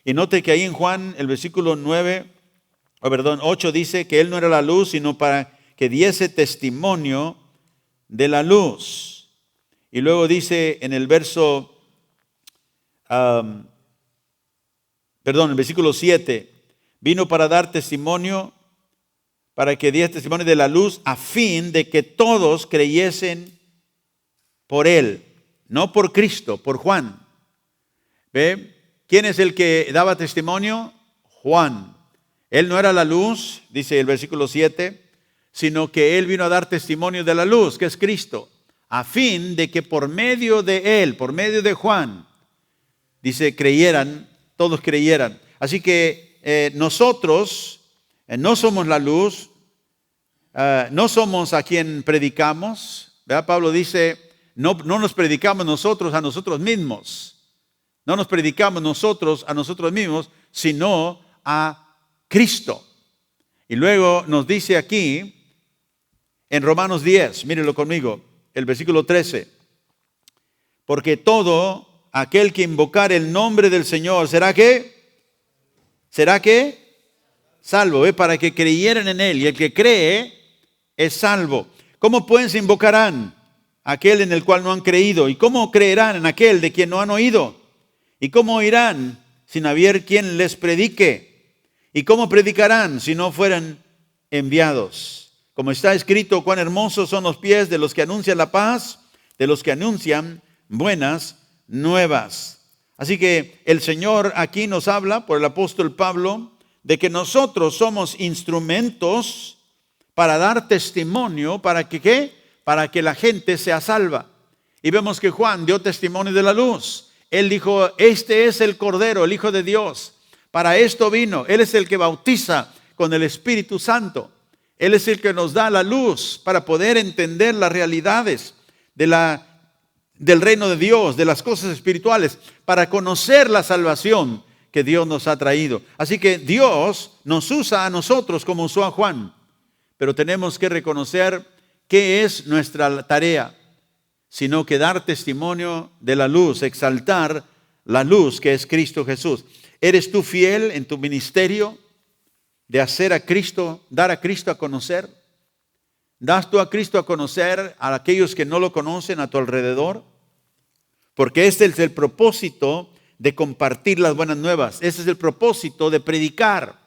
Y note que ahí en Juan, el versículo 8 dice que Él no era la luz, sino para que diese testimonio de la luz. Y luego dice en el verso, el versículo 7, vino para dar testimonio, para que diese testimonio de la luz, a fin de que todos creyesen por Él. No por Cristo, por Juan. ¿Ve? ¿Quién es el que daba testimonio? Juan. Él no era la luz, dice el versículo 7, sino que Él vino a dar testimonio de la luz, que es Cristo, a fin de que por medio de Él, por medio de Juan, dice, todos creyeran. Así que nosotros no somos la luz, no somos a quien predicamos. ¿Verdad? Pablo dice, no nos predicamos nosotros a nosotros mismos. No nos predicamos nosotros a nosotros mismos, sino a Cristo. Y luego nos dice aquí, en Romanos 10, mírenlo conmigo, el versículo 13. Porque todo aquel que invocar el nombre del Señor, ¿será qué? ¿Será qué? Salvo, para que creyeran en Él. Y el que cree es salvo. ¿Cómo pues invocarán aquel en el cual no han creído? ¿Y cómo creerán en aquel de quien no han oído? ¿Y cómo oirán sin haber quien les predique? ¿Y cómo predicarán si no fueran enviados? Como está escrito, cuán hermosos son los pies de los que anuncian la paz, de los que anuncian buenas nuevas. Así que el Señor aquí nos habla por el apóstol Pablo de que nosotros somos instrumentos para dar testimonio, ¿para que qué? Para que la gente sea salva. Y vemos que Juan dio testimonio de la luz. Él dijo, este es el Cordero, el Hijo de Dios. Para esto vino. Él es el que bautiza con el Espíritu Santo. Él es el que nos da la luz para poder entender las realidades del reino de Dios, de las cosas espirituales, para conocer la salvación que Dios nos ha traído. Así que Dios nos usa a nosotros como usó a Juan. Pero tenemos que reconocer qué es nuestra tarea, sino que dar testimonio de la luz, exaltar la luz que es Cristo Jesús. ¿Eres tú fiel en tu ministerio de hacer a Cristo, dar a Cristo a conocer? ¿Das tú a Cristo a conocer a aquellos que no lo conocen a tu alrededor? Porque este es el propósito de compartir las buenas nuevas. Ese es el propósito de predicar,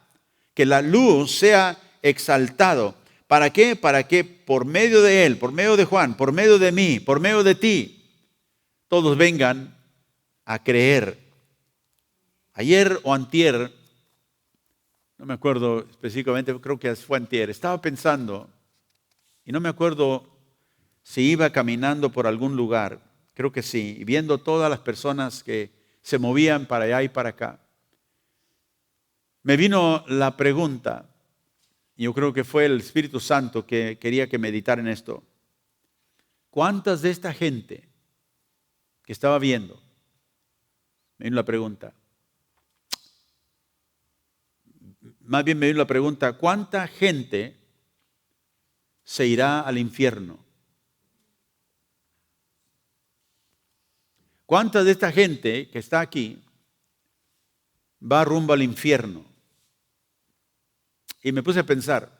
que la luz sea exaltado, ¿Para qué? Para que por medio de Él, por medio de Juan, por medio de mí, por medio de ti, todos vengan a creer. Ayer o antier, no me acuerdo específicamente, creo que fue antier, estaba pensando, y no me acuerdo si iba caminando por algún lugar, creo que sí, y viendo todas las personas que se movían para allá y para acá. Me vino la pregunta, y yo creo que fue el Espíritu Santo que quería que meditara en esto. ¿Cuántas de esta gente que estaba viendo? Me vino la pregunta. Más bien me vino la pregunta, ¿cuánta gente se irá al infierno? ¿Cuánta de esta gente que está aquí va rumbo al infierno? Y me puse a pensar,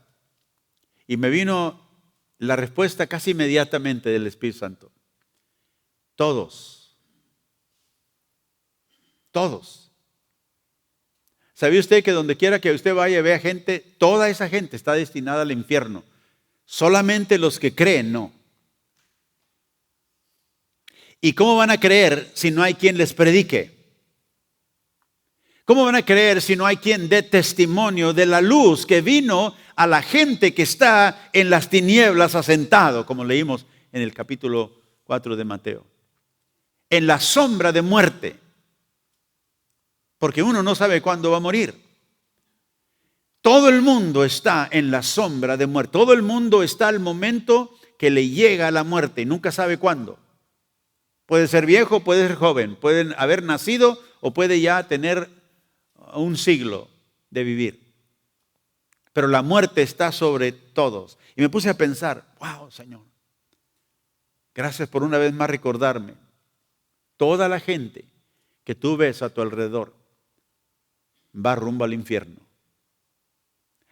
y me vino la respuesta casi inmediatamente del Espíritu Santo. Todos. Todos. ¿Sabía usted que donde quiera que usted vaya y vea gente, toda esa gente está destinada al infierno? Solamente los que creen, no. ¿Y cómo van a creer si no hay quien les predique? ¿Cómo van a creer si no hay quien dé testimonio de la luz que vino a la gente que está en las tinieblas asentado, como leímos en el capítulo 4 de Mateo? En la sombra de muerte. Porque uno no sabe cuándo va a morir. Todo el mundo está en la sombra de muerte. Todo el mundo está al momento que le llega la muerte y nunca sabe cuándo. Puede ser viejo, puede ser joven, pueden haber nacido o puede ya tener un siglo de vivir. Pero la muerte está sobre todos. Y me puse a pensar, wow, Señor, gracias por una vez más recordarme. Toda la gente que tú ves a tu alrededor va rumbo al infierno.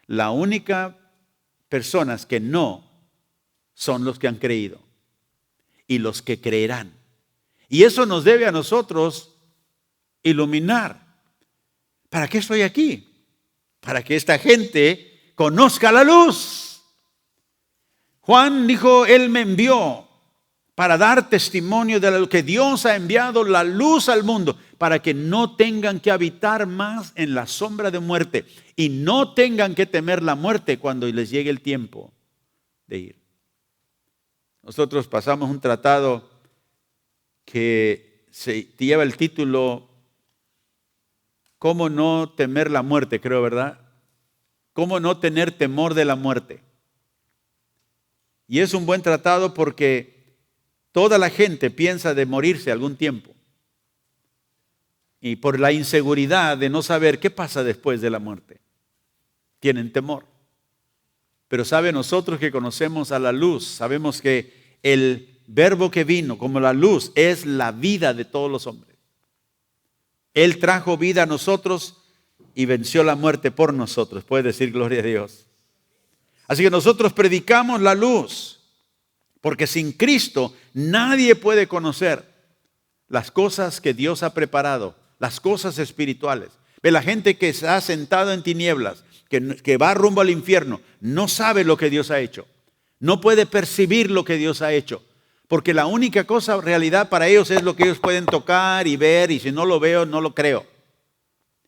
La única personas que no son los que han creído y los que creerán. Y eso nos debe a nosotros iluminar. ¿Para qué estoy aquí? Para que esta gente conozca la luz. Juan dijo, Él me envió para dar testimonio de lo que Dios ha enviado la luz al mundo, para que no tengan que habitar más en la sombra de muerte y no tengan que temer la muerte cuando les llegue el tiempo de ir. Nosotros pasamos un tratado que se lleva el título ¿Cómo no temer la muerte? Creo, ¿verdad? ¿Cómo no tener temor de la muerte? Y es un buen tratado porque toda la gente piensa de morirse algún tiempo. Y por la inseguridad de no saber qué pasa después de la muerte, tienen temor. Pero sabe, nosotros que conocemos a la luz, sabemos que el Verbo que vino como la luz es la vida de todos los hombres. Él trajo vida a nosotros y venció la muerte por nosotros. Puede decir gloria a Dios. Así que nosotros predicamos la luz, porque sin Cristo nadie puede conocer las cosas que Dios ha preparado, las cosas espirituales. Ve, la gente que se ha sentado en tinieblas, que va rumbo al infierno, no sabe lo que Dios ha hecho. No puede percibir lo que Dios ha hecho. Porque la única cosa, realidad para ellos es lo que ellos pueden tocar y ver, y si no lo veo, no lo creo.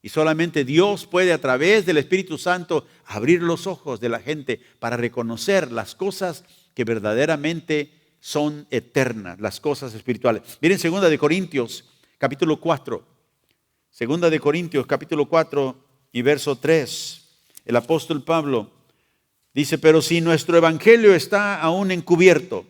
Y solamente Dios puede a través del Espíritu Santo abrir los ojos de la gente para reconocer las cosas que verdaderamente son eternas, las cosas espirituales. Miren 2 de Corintios, capítulo 4. 2 de Corintios, capítulo 4 y verso 3. El apóstol Pablo dice, pero si nuestro evangelio está aún encubierto,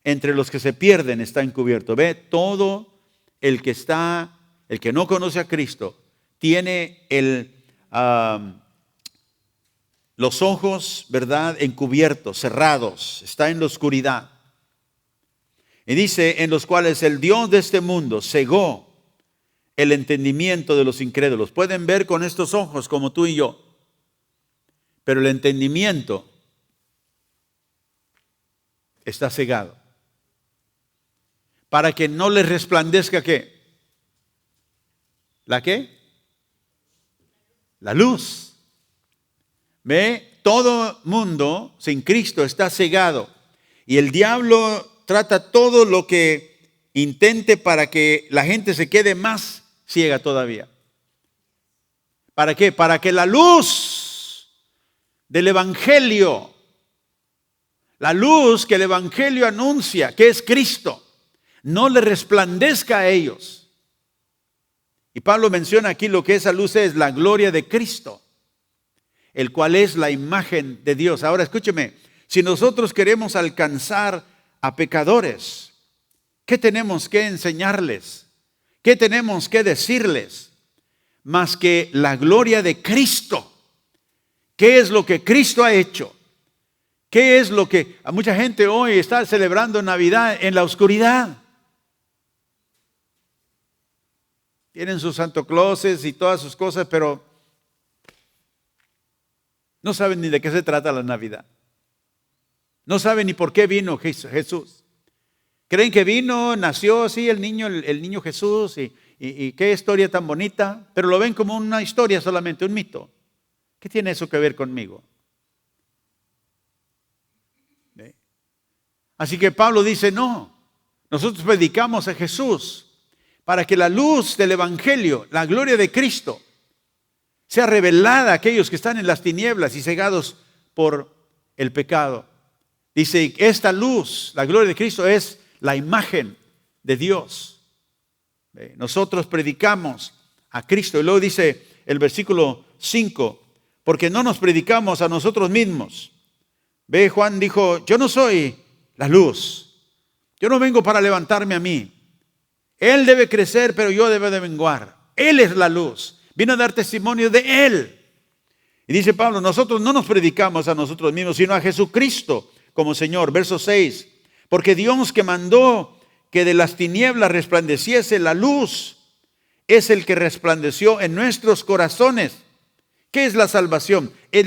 entre los que se pierden está encubierto. Ve, todo el que no conoce a Cristo, tiene los ojos, ¿verdad?, encubiertos, cerrados, está en la oscuridad. Y dice, en los cuales el Dios de este mundo cegó el entendimiento de los incrédulos. Pueden ver con estos ojos como tú y yo, pero el entendimiento está cegado. Para que no les resplandezca, ¿qué? ¿La qué? La luz. ¿Ve? todo mundo sin Cristo está cegado. Y el diablo trata todo lo que intente para que la gente se quede más ciega todavía. ¿Para qué? Para que la luz del Evangelio, la luz que el Evangelio anuncia, que es Cristo, no le resplandezca a ellos. Y Pablo menciona aquí lo que esa luz es, la gloria de Cristo, el cual es la imagen de Dios. Ahora escúcheme, si nosotros queremos alcanzar a pecadores, ¿qué tenemos que enseñarles? ¿Qué tenemos que decirles? Más que la gloria de Cristo. ¿Qué es lo que Cristo ha hecho? ¿Qué es lo que a mucha gente hoy está celebrando Navidad en la oscuridad? Tienen sus Santo Clauses y todas sus cosas, pero no saben ni de qué se trata la Navidad. No saben ni por qué vino Jesús. Creen que vino, nació así el niño Jesús y qué historia tan bonita, pero lo ven como una historia solamente, un mito. ¿Qué tiene eso que ver conmigo? Así que Pablo dice, no, nosotros predicamos a Jesús para que la luz del Evangelio, la gloria de Cristo, sea revelada a aquellos que están en las tinieblas y cegados por el pecado. Dice, esta luz, la gloria de Cristo, es la imagen de Dios. Nosotros predicamos a Cristo. Y luego dice el versículo 5, porque no nos predicamos a nosotros mismos. Ve, Juan dijo, yo no soy la luz. Yo no vengo para levantarme a mí. Él debe crecer, pero yo debo de menguar. Él es la luz. Vino a dar testimonio de Él. Y dice Pablo, nosotros no nos predicamos a nosotros mismos, sino a Jesucristo como Señor. Verso 6. Porque Dios que mandó que de las tinieblas resplandeciese la luz, es el que resplandeció en nuestros corazones. ¿Qué es la salvación? Es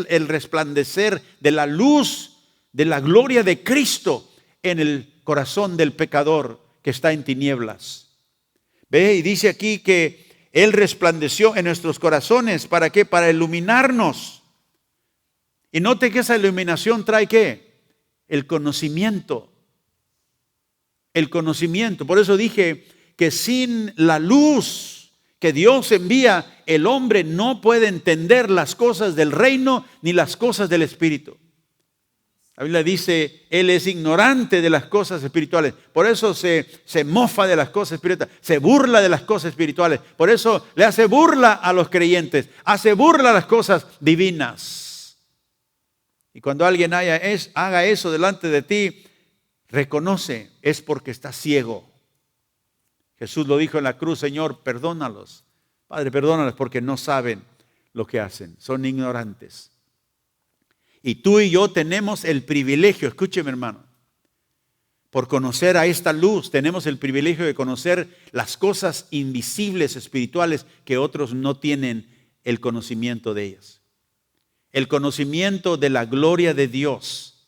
el resplandecer de la luz, de la gloria de Cristo en el corazón del pecador que está en tinieblas. Ve, y dice aquí que Él resplandeció en nuestros corazones. ¿Para qué? Para iluminarnos. Y note que esa iluminación trae ¿qué? El conocimiento. El conocimiento. Por eso dije que sin la luz que Dios envía, el hombre no puede entender las cosas del reino ni las cosas del Espíritu. La Biblia dice, Él es ignorante de las cosas espirituales. Por eso se mofa de las cosas espirituales. Se burla de las cosas espirituales. Por eso le hace burla a los creyentes. Hace burla a las cosas divinas. Y cuando alguien haga eso delante de ti, reconoce, es porque está ciego. Jesús lo dijo en la cruz, Señor, perdónalos. Padre, perdónalos porque no saben lo que hacen. Son ignorantes. Y tú y yo tenemos el privilegio, escúcheme hermano, por conocer a esta luz, tenemos el privilegio de conocer las cosas invisibles espirituales que otros no tienen el conocimiento de ellas. El conocimiento de la gloria de Dios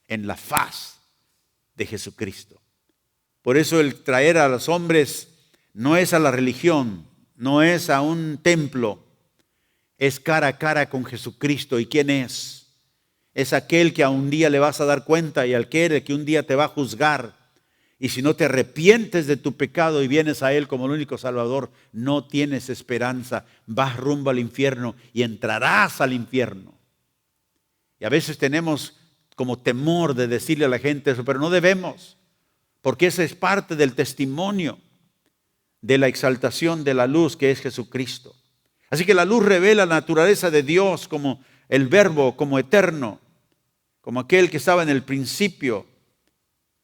en la faz de Jesucristo. Por eso el traer a los hombres no es a la religión, no es a un templo, es cara a cara con Jesucristo. ¿Y quién es? Es aquel que a un día le vas a dar cuenta y aquel que un día te va a juzgar. Y si no te arrepientes de tu pecado y vienes a Él como el único Salvador, no tienes esperanza. Vas rumbo al infierno y entrarás al infierno. Y a veces tenemos como temor de decirle a la gente eso, pero no debemos. Porque esa es parte del testimonio de la exaltación de la luz que es Jesucristo. Así que la luz revela la naturaleza de Dios como el Verbo, como eterno. Como aquel que estaba en el principio,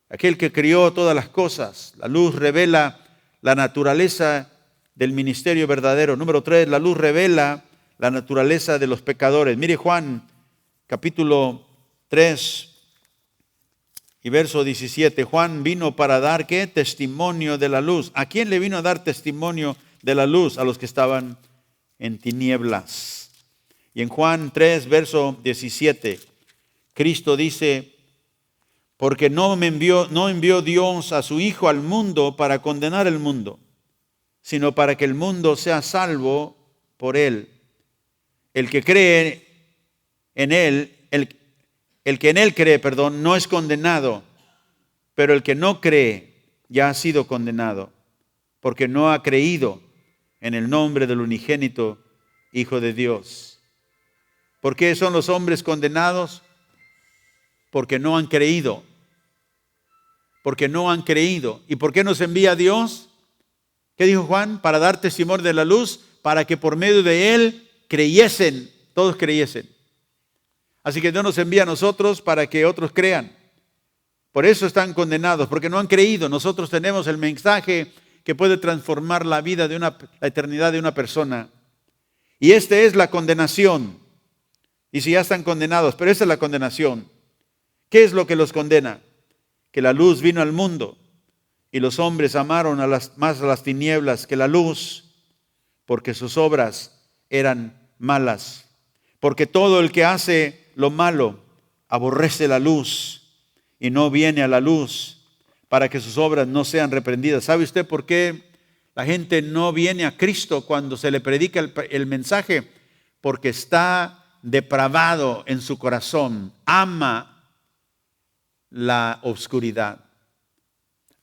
aquel que crió todas las cosas. La luz revela la naturaleza del ministerio verdadero. Número 3, la luz revela la naturaleza de los pecadores. Mire Juan, capítulo 3 y verso 17. Juan vino para dar, ¿qué? Testimonio de la luz. ¿A quién le vino a dar testimonio de la luz? A los que estaban en tinieblas. Y en Juan 3, verso 17. Cristo dice, porque no envió Dios a su Hijo al mundo para condenar el mundo, sino para que el mundo sea salvo por Él. El que cree en él, el que en él cree, no es condenado, pero el que no cree ya ha sido condenado, porque no ha creído en el nombre del unigénito Hijo de Dios. ¿Por qué son los hombres condenados? Porque no han creído. Porque no han creído. ¿Y por qué nos envía Dios? ¿Qué dijo Juan? Para dar testimonio de la luz, para que por medio de él creyesen, todos creyesen. Así que Dios nos envía a nosotros para que otros crean. Por eso están condenados, porque no han creído. Nosotros tenemos el mensaje que puede transformar la vida la eternidad de una persona. Y esta es la condenación. Y si ya están condenados, pero esta es la condenación. ¿Qué es lo que los condena? Que la luz vino al mundo y los hombres amaron más a las tinieblas que la luz, porque sus obras eran malas. Porque todo el que hace lo malo aborrece la luz y no viene a la luz para que sus obras no sean reprendidas. ¿Sabe usted por qué la gente no viene a Cristo cuando se le predica el mensaje? Porque está depravado en su corazón, ama la oscuridad.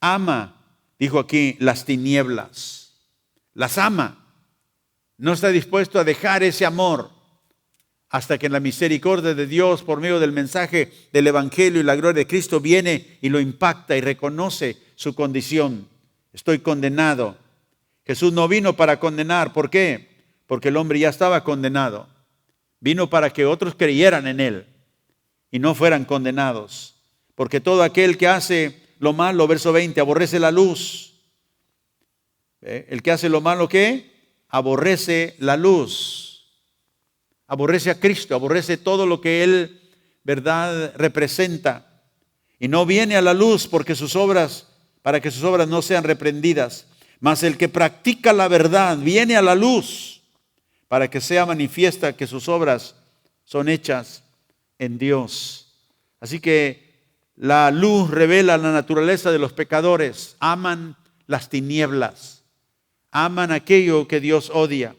Ama, dijo aquí, las tinieblas. Las ama. No está dispuesto a dejar ese amor hasta que en la misericordia de Dios, por medio del mensaje del Evangelio y la gloria de Cristo, viene y lo impacta y reconoce su condición. Estoy condenado. Jesús no vino para condenar. ¿Por qué? Porque el hombre ya estaba condenado. Vino para que otros creyeran en él y no fueran condenados. Porque todo aquel que hace lo malo, verso 20, aborrece la luz. El que hace lo malo, ¿qué? Aborrece la luz. Aborrece a Cristo, aborrece todo lo que Él, verdad, representa. Y no viene a la luz porque para que sus obras no sean reprendidas. Mas el que practica la verdad viene a la luz para que sea manifiesta que sus obras son hechas en Dios. Así que la luz revela la naturaleza de los pecadores. Aman las tinieblas. Aman aquello que Dios odia.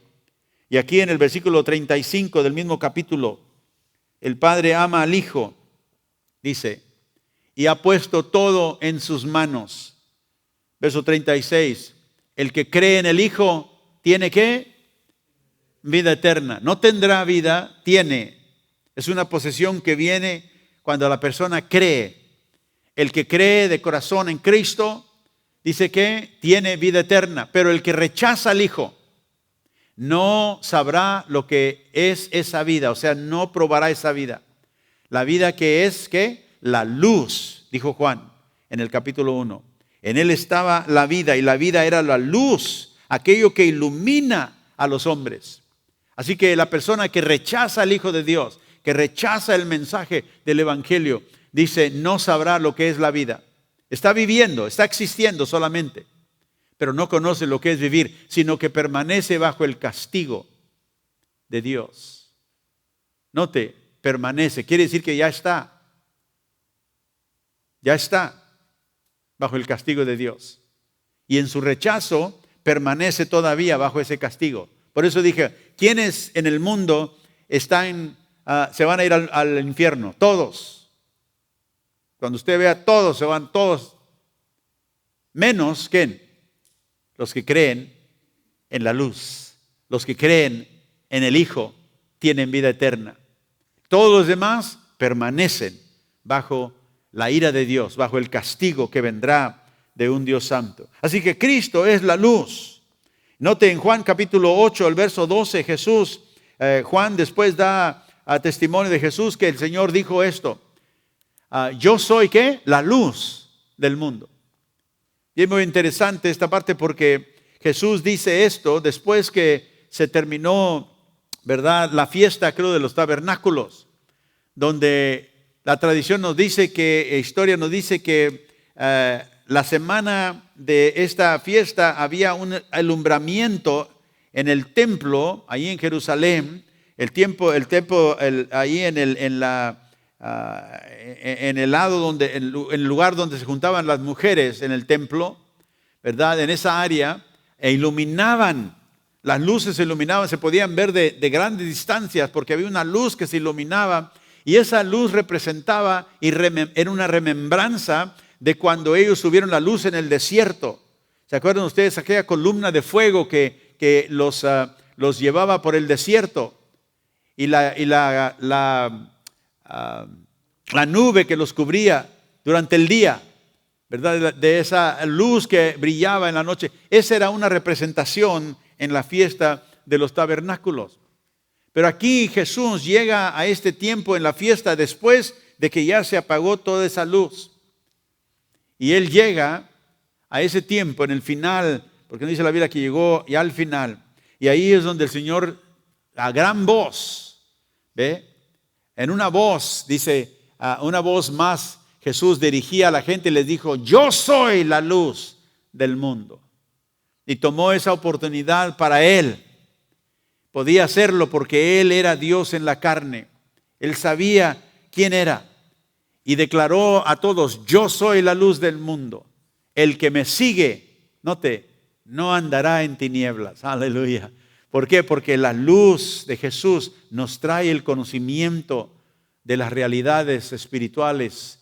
Y aquí en el versículo 35 del mismo capítulo, el Padre ama al Hijo, dice, y ha puesto todo en sus manos. Verso 36, el que cree en el Hijo, ¿tiene qué? Vida eterna. No tendrá vida, tiene. Es una posesión que viene cuando la persona cree. El que cree de corazón en Cristo, dice que tiene vida eterna. Pero el que rechaza al Hijo, no sabrá lo que es esa vida. O sea, no probará esa vida. La vida que es, ¿qué? La luz, dijo Juan en el capítulo 1. En él estaba la vida y la vida era la luz, aquello que ilumina a los hombres. Así que la persona que rechaza al Hijo de Dios, que rechaza el mensaje del Evangelio, dice, no sabrá lo que es la vida. Está viviendo, está existiendo solamente, pero no conoce lo que es vivir, sino que permanece bajo el castigo de Dios. Note, permanece, quiere decir que ya está bajo el castigo de Dios. Y en su rechazo permanece todavía bajo ese castigo. Por eso dije, ¿quiénes en el mundo se van a ir al infierno? Todos. Cuando usted vea todos, se van todos. Menos, ¿quién? Los que creen en la luz. Los que creen en el Hijo tienen vida eterna. Todos los demás permanecen bajo la ira de Dios, bajo el castigo que vendrá de un Dios santo. Así que Cristo es la luz. Note en Juan capítulo 8, el verso 12, Juan después da testimonio de Jesús que el Señor dijo esto. Yo soy, ¿qué? La luz del mundo. Y es muy interesante esta parte porque Jesús dice esto después que se terminó, ¿verdad?, la fiesta, creo, de los tabernáculos, donde la tradición nos dice historia nos dice que la semana de esta fiesta había un alumbramiento en el templo, ahí en Jerusalén, ahí en el lado en el lugar donde se juntaban las mujeres en el templo, ¿verdad? En esa área, e iluminaban Las luces se iluminaban, se podían ver de grandes distancias porque había una luz que se iluminaba y esa luz representaba y era una remembranza de cuando ellos tuvieron la luz en el desierto. ¿Se acuerdan ustedes aquella columna de fuego que los llevaba por el desierto? Y la nube que los cubría durante el día, ¿verdad? De esa luz que brillaba en la noche. Esa era una representación en la fiesta de los tabernáculos. Pero aquí Jesús llega a este tiempo en la fiesta después de que ya se apagó toda esa luz. Y Él llega a ese tiempo en el final, porque no dice la Biblia que llegó ya al final. Y ahí es donde el Señor, a gran voz, ¿ve? En una voz, dice, una voz más, Jesús dirigía a la gente y les dijo, yo soy la luz del mundo. Y tomó esa oportunidad para Él. Podía hacerlo porque Él era Dios en la carne. Él sabía quién era. Y declaró a todos, yo soy la luz del mundo. El que me sigue, note, no andará en tinieblas. Aleluya. ¿Por qué? Porque la luz de Jesús nos trae el conocimiento de las realidades espirituales,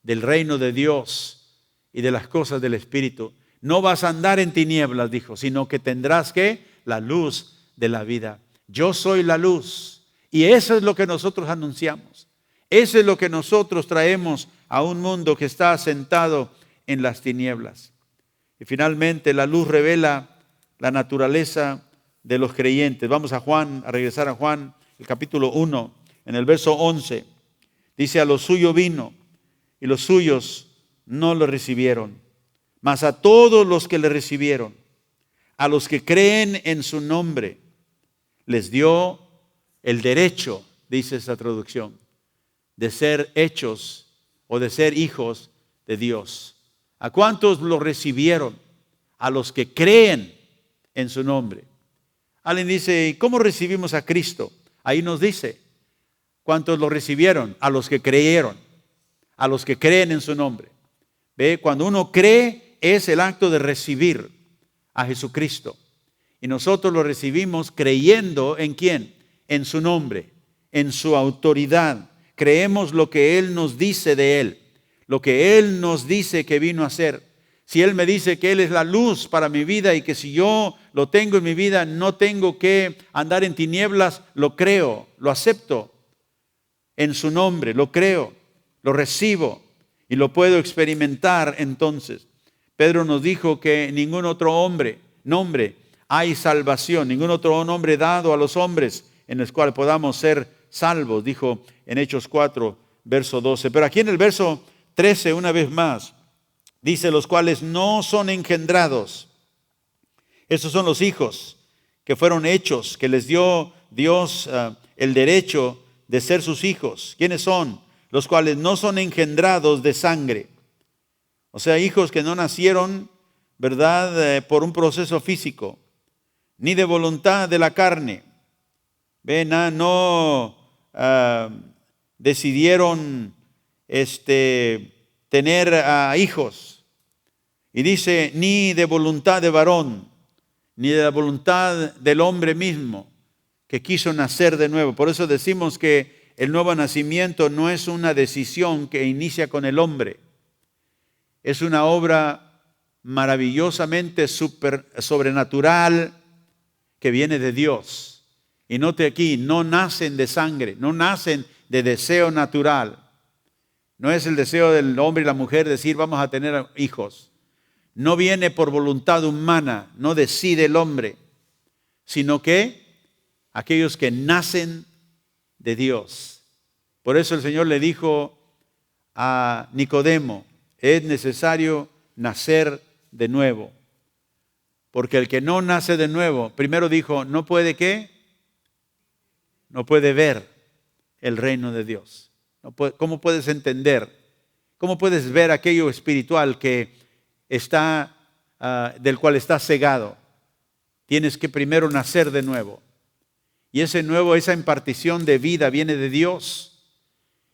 del reino de Dios y de las cosas del Espíritu. No vas a andar en tinieblas, dijo, sino que tendrás ¿qué? La luz de la vida. Yo soy la luz. Y eso es lo que nosotros anunciamos. Eso es lo que nosotros traemos a un mundo que está asentado en las tinieblas. Y finalmente la luz revela la naturaleza de los creyentes. Vamos a regresar a Juan, el capítulo 1, en el verso 11. Dice, a lo suyo vino y los suyos no lo recibieron. Mas a todos los que le recibieron, a los que creen en su nombre, les dio el derecho, dice esa traducción, de ser hechos o de ser hijos de Dios. ¿A cuántos lo recibieron? A los que creen en su nombre. Alguien dice, ¿y cómo recibimos a Cristo? Ahí nos dice, ¿cuántos lo recibieron? A los que creyeron, a los que creen en su nombre. ¿Ve? Cuando uno cree, es el acto de recibir a Jesucristo. Y nosotros lo recibimos creyendo ¿en quién? En su nombre, en su autoridad. Creemos lo que Él nos dice de Él, lo que Él nos dice que vino a hacer. Si Él me dice que Él es la luz para mi vida y que si yo lo tengo en mi vida no tengo que andar en tinieblas, lo creo, lo acepto en su nombre, lo creo, lo recibo y lo puedo experimentar entonces. Pedro nos dijo que ningún otro nombre hay salvación, ningún otro nombre dado a los hombres en el cual podamos ser salvos, dijo en Hechos 4, verso 12. Pero aquí en el verso 13, una vez más, dice, los cuales no son engendrados. Esos son los hijos que fueron hechos, que les dio Dios el derecho de ser sus hijos. ¿Quiénes son? Los cuales no son engendrados de sangre. O sea, hijos que no nacieron, ¿verdad? Por un proceso físico, ni de voluntad de la carne. Ven, no decidieron tener hijos. Y dice, ni de voluntad de varón, ni de la voluntad del hombre mismo que quiso nacer de nuevo. Por eso decimos que el nuevo nacimiento no es una decisión que inicia con el hombre. Es una obra maravillosamente sobrenatural que viene de Dios. Y note aquí, no nacen de sangre, no nacen de deseo natural. No es el deseo del hombre y la mujer decir vamos a tener hijos. No viene por voluntad humana, no decide el hombre, sino que aquellos que nacen de Dios. Por eso el Señor le dijo a Nicodemo, es necesario nacer de nuevo. Porque el que no nace de nuevo, primero dijo, no puede ¿qué? No puede ver el reino de Dios. ¿Cómo puedes entender? ¿Cómo puedes ver aquello espiritual que está, del cual estás cegado? Tienes que primero nacer de nuevo. Y esa impartición de vida viene de Dios.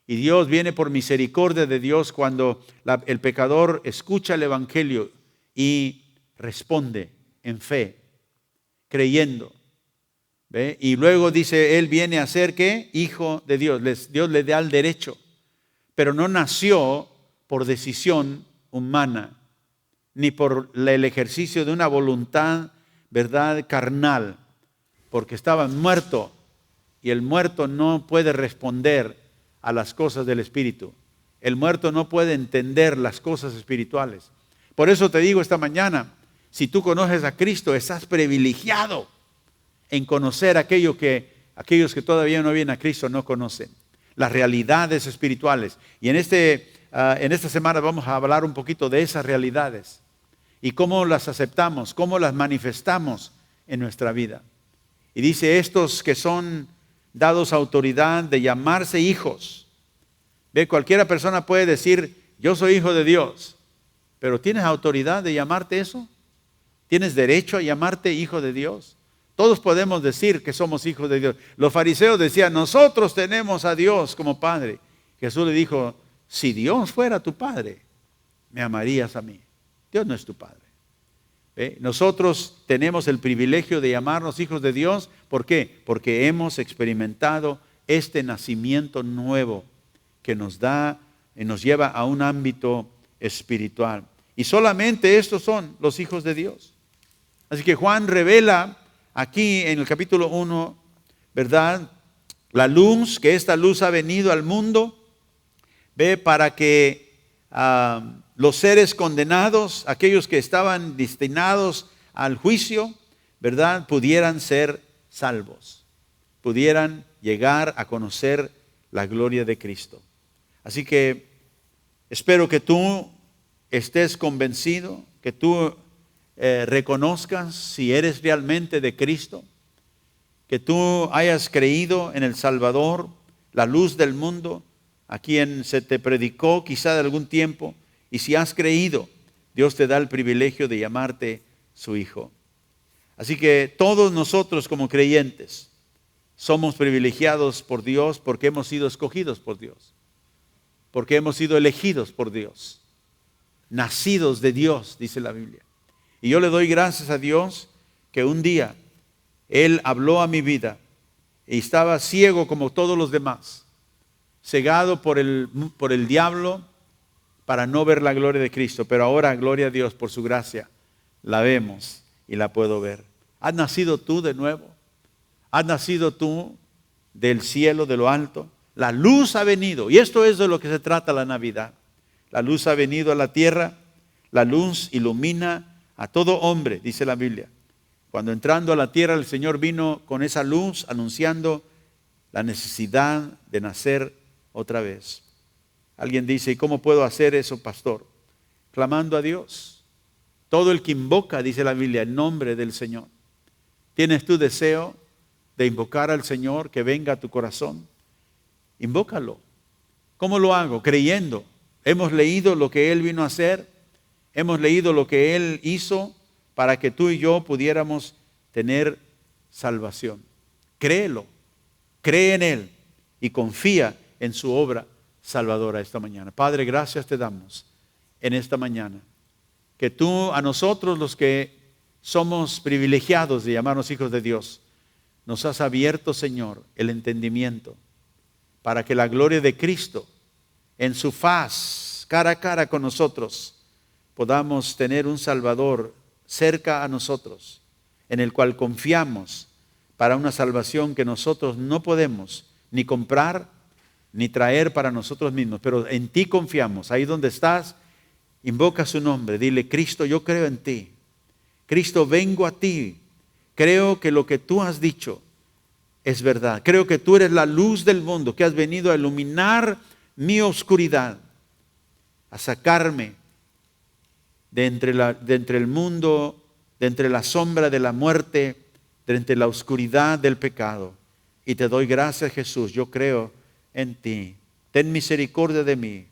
Y Dios viene por misericordia de Dios cuando el pecador escucha el evangelio y responde en fe, creyendo. ¿Ve? Y luego dice, él viene a ser, ¿qué? Hijo de Dios. Dios le da el derecho. Pero no nació por decisión humana, ni por el ejercicio de una voluntad, ¿verdad?, carnal, porque estaba muerto, y el muerto no puede responder a las cosas del Espíritu. El muerto no puede entender las cosas espirituales. Por eso te digo esta mañana, si tú conoces a Cristo, estás privilegiado en conocer aquellos que todavía no vienen a Cristo no conocen. Las realidades espirituales. Y en esta semana vamos a hablar un poquito de esas realidades y cómo las aceptamos, cómo las manifestamos en nuestra vida. Y dice, estos que son dados autoridad de llamarse hijos. Ve, cualquiera persona puede decir, yo soy hijo de Dios, pero ¿tienes autoridad de llamarte eso? ¿Tienes derecho a llamarte hijo de Dios? Todos podemos decir que somos hijos de Dios. Los fariseos decían, nosotros tenemos a Dios como Padre. Jesús le dijo, si Dios fuera tu Padre, me amarías a mí. Dios no es tu Padre. ¿Ve? Nosotros tenemos el privilegio de llamarnos hijos de Dios. ¿Por qué? Porque hemos experimentado este nacimiento nuevo que nos da y nos lleva a un ámbito espiritual. Y solamente estos son los hijos de Dios. Así que Juan revela aquí en el capítulo 1, ¿verdad?, la luz, que esta luz ha venido al mundo, ve, para que los seres condenados, aquellos que estaban destinados al juicio, ¿verdad?, pudieran ser salvos, pudieran llegar a conocer la gloria de Cristo. Así que espero que tú estés convencido, que tú reconozcas si eres realmente de Cristo, que tú hayas creído en el Salvador, la luz del mundo, a quien se te predicó quizá de algún tiempo, y si has creído, Dios te da el privilegio de llamarte su hijo. Así que todos nosotros como creyentes somos privilegiados por Dios porque hemos sido escogidos por Dios, porque hemos sido elegidos por Dios, nacidos de Dios, dice la Biblia. Y yo le doy gracias a Dios que un día Él habló a mi vida y estaba ciego como todos los demás, cegado por el diablo para no ver la gloria de Cristo. Pero ahora, gloria a Dios, por su gracia, la vemos y la puedo ver. ¿Has nacido tú de nuevo? ¿Has nacido tú del cielo, de lo alto? La luz ha venido, y esto es de lo que se trata la Navidad. La luz ha venido a la tierra, la luz ilumina a todo hombre, dice la Biblia. Cuando entrando a la tierra el Señor vino con esa luz anunciando la necesidad de nacer otra vez. Alguien dice, ¿y cómo puedo hacer eso, pastor? Clamando a Dios. Todo el que invoca, dice la Biblia, el nombre del Señor. ¿Tienes tu deseo de invocar al Señor que venga a tu corazón? Invócalo. ¿Cómo lo hago? Creyendo. Hemos leído lo que Él vino a hacer. Hemos leído lo que Él hizo para que tú y yo pudiéramos tener salvación. Créelo, cree en Él y confía en su obra salvadora esta mañana. Padre, gracias te damos en esta mañana. Que tú a nosotros los que somos privilegiados de llamarnos hijos de Dios, nos has abierto, Señor, el entendimiento para que la gloria de Cristo en su faz, cara a cara con nosotros, podamos tener un Salvador cerca a nosotros, en el cual confiamos para una salvación que nosotros no podemos ni comprar ni traer para nosotros mismos, pero en ti confiamos. Ahí donde estás, invoca su nombre, dile, Cristo, yo creo en ti. Cristo, vengo a ti. Creo que lo que tú has dicho es verdad. Creo que tú eres la luz del mundo, que has venido a iluminar mi oscuridad, a sacarme de entre el mundo, de entre la sombra de la muerte, de entre la oscuridad del pecado. Y te doy gracias, Jesús. Yo creo en ti. Ten misericordia de mí,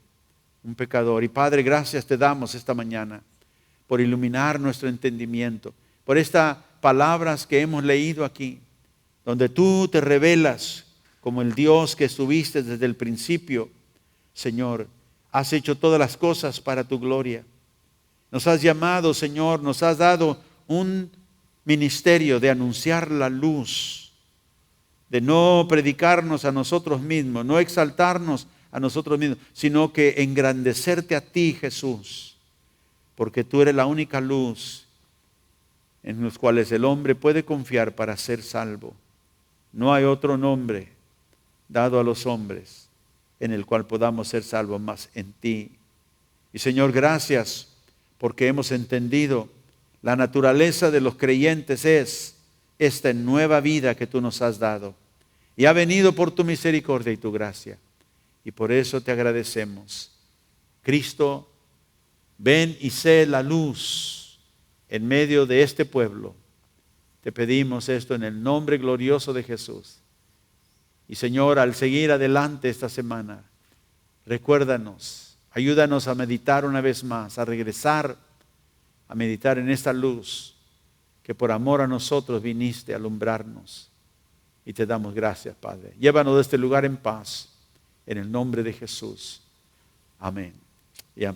un pecador. Y Padre, gracias te damos esta mañana por iluminar nuestro entendimiento, por estas palabras que hemos leído aquí, donde tú te revelas como el Dios que estuviste desde el principio. Señor, has hecho todas las cosas para tu gloria. Nos has llamado, Señor, nos has dado un ministerio de anunciar la luz, de no predicarnos a nosotros mismos, no exaltarnos a nosotros mismos, sino que engrandecerte a ti, Jesús, porque tú eres la única luz en los cuales el hombre puede confiar para ser salvo. No hay otro nombre dado a los hombres en el cual podamos ser salvos más en ti. Y Señor, gracias porque hemos entendido la naturaleza de los creyentes es esta nueva vida que tú nos has dado. Y ha venido por tu misericordia y tu gracia. Y por eso te agradecemos. Cristo, ven y sé la luz en medio de este pueblo. Te pedimos esto en el nombre glorioso de Jesús. Y Señor, al seguir adelante esta semana, recuérdanos, ayúdanos a meditar una vez más, a regresar a meditar en esta luz que por amor a nosotros viniste a alumbrarnos. Y te damos gracias, Padre. Llévanos de este lugar en paz, en el nombre de Jesús. Amén.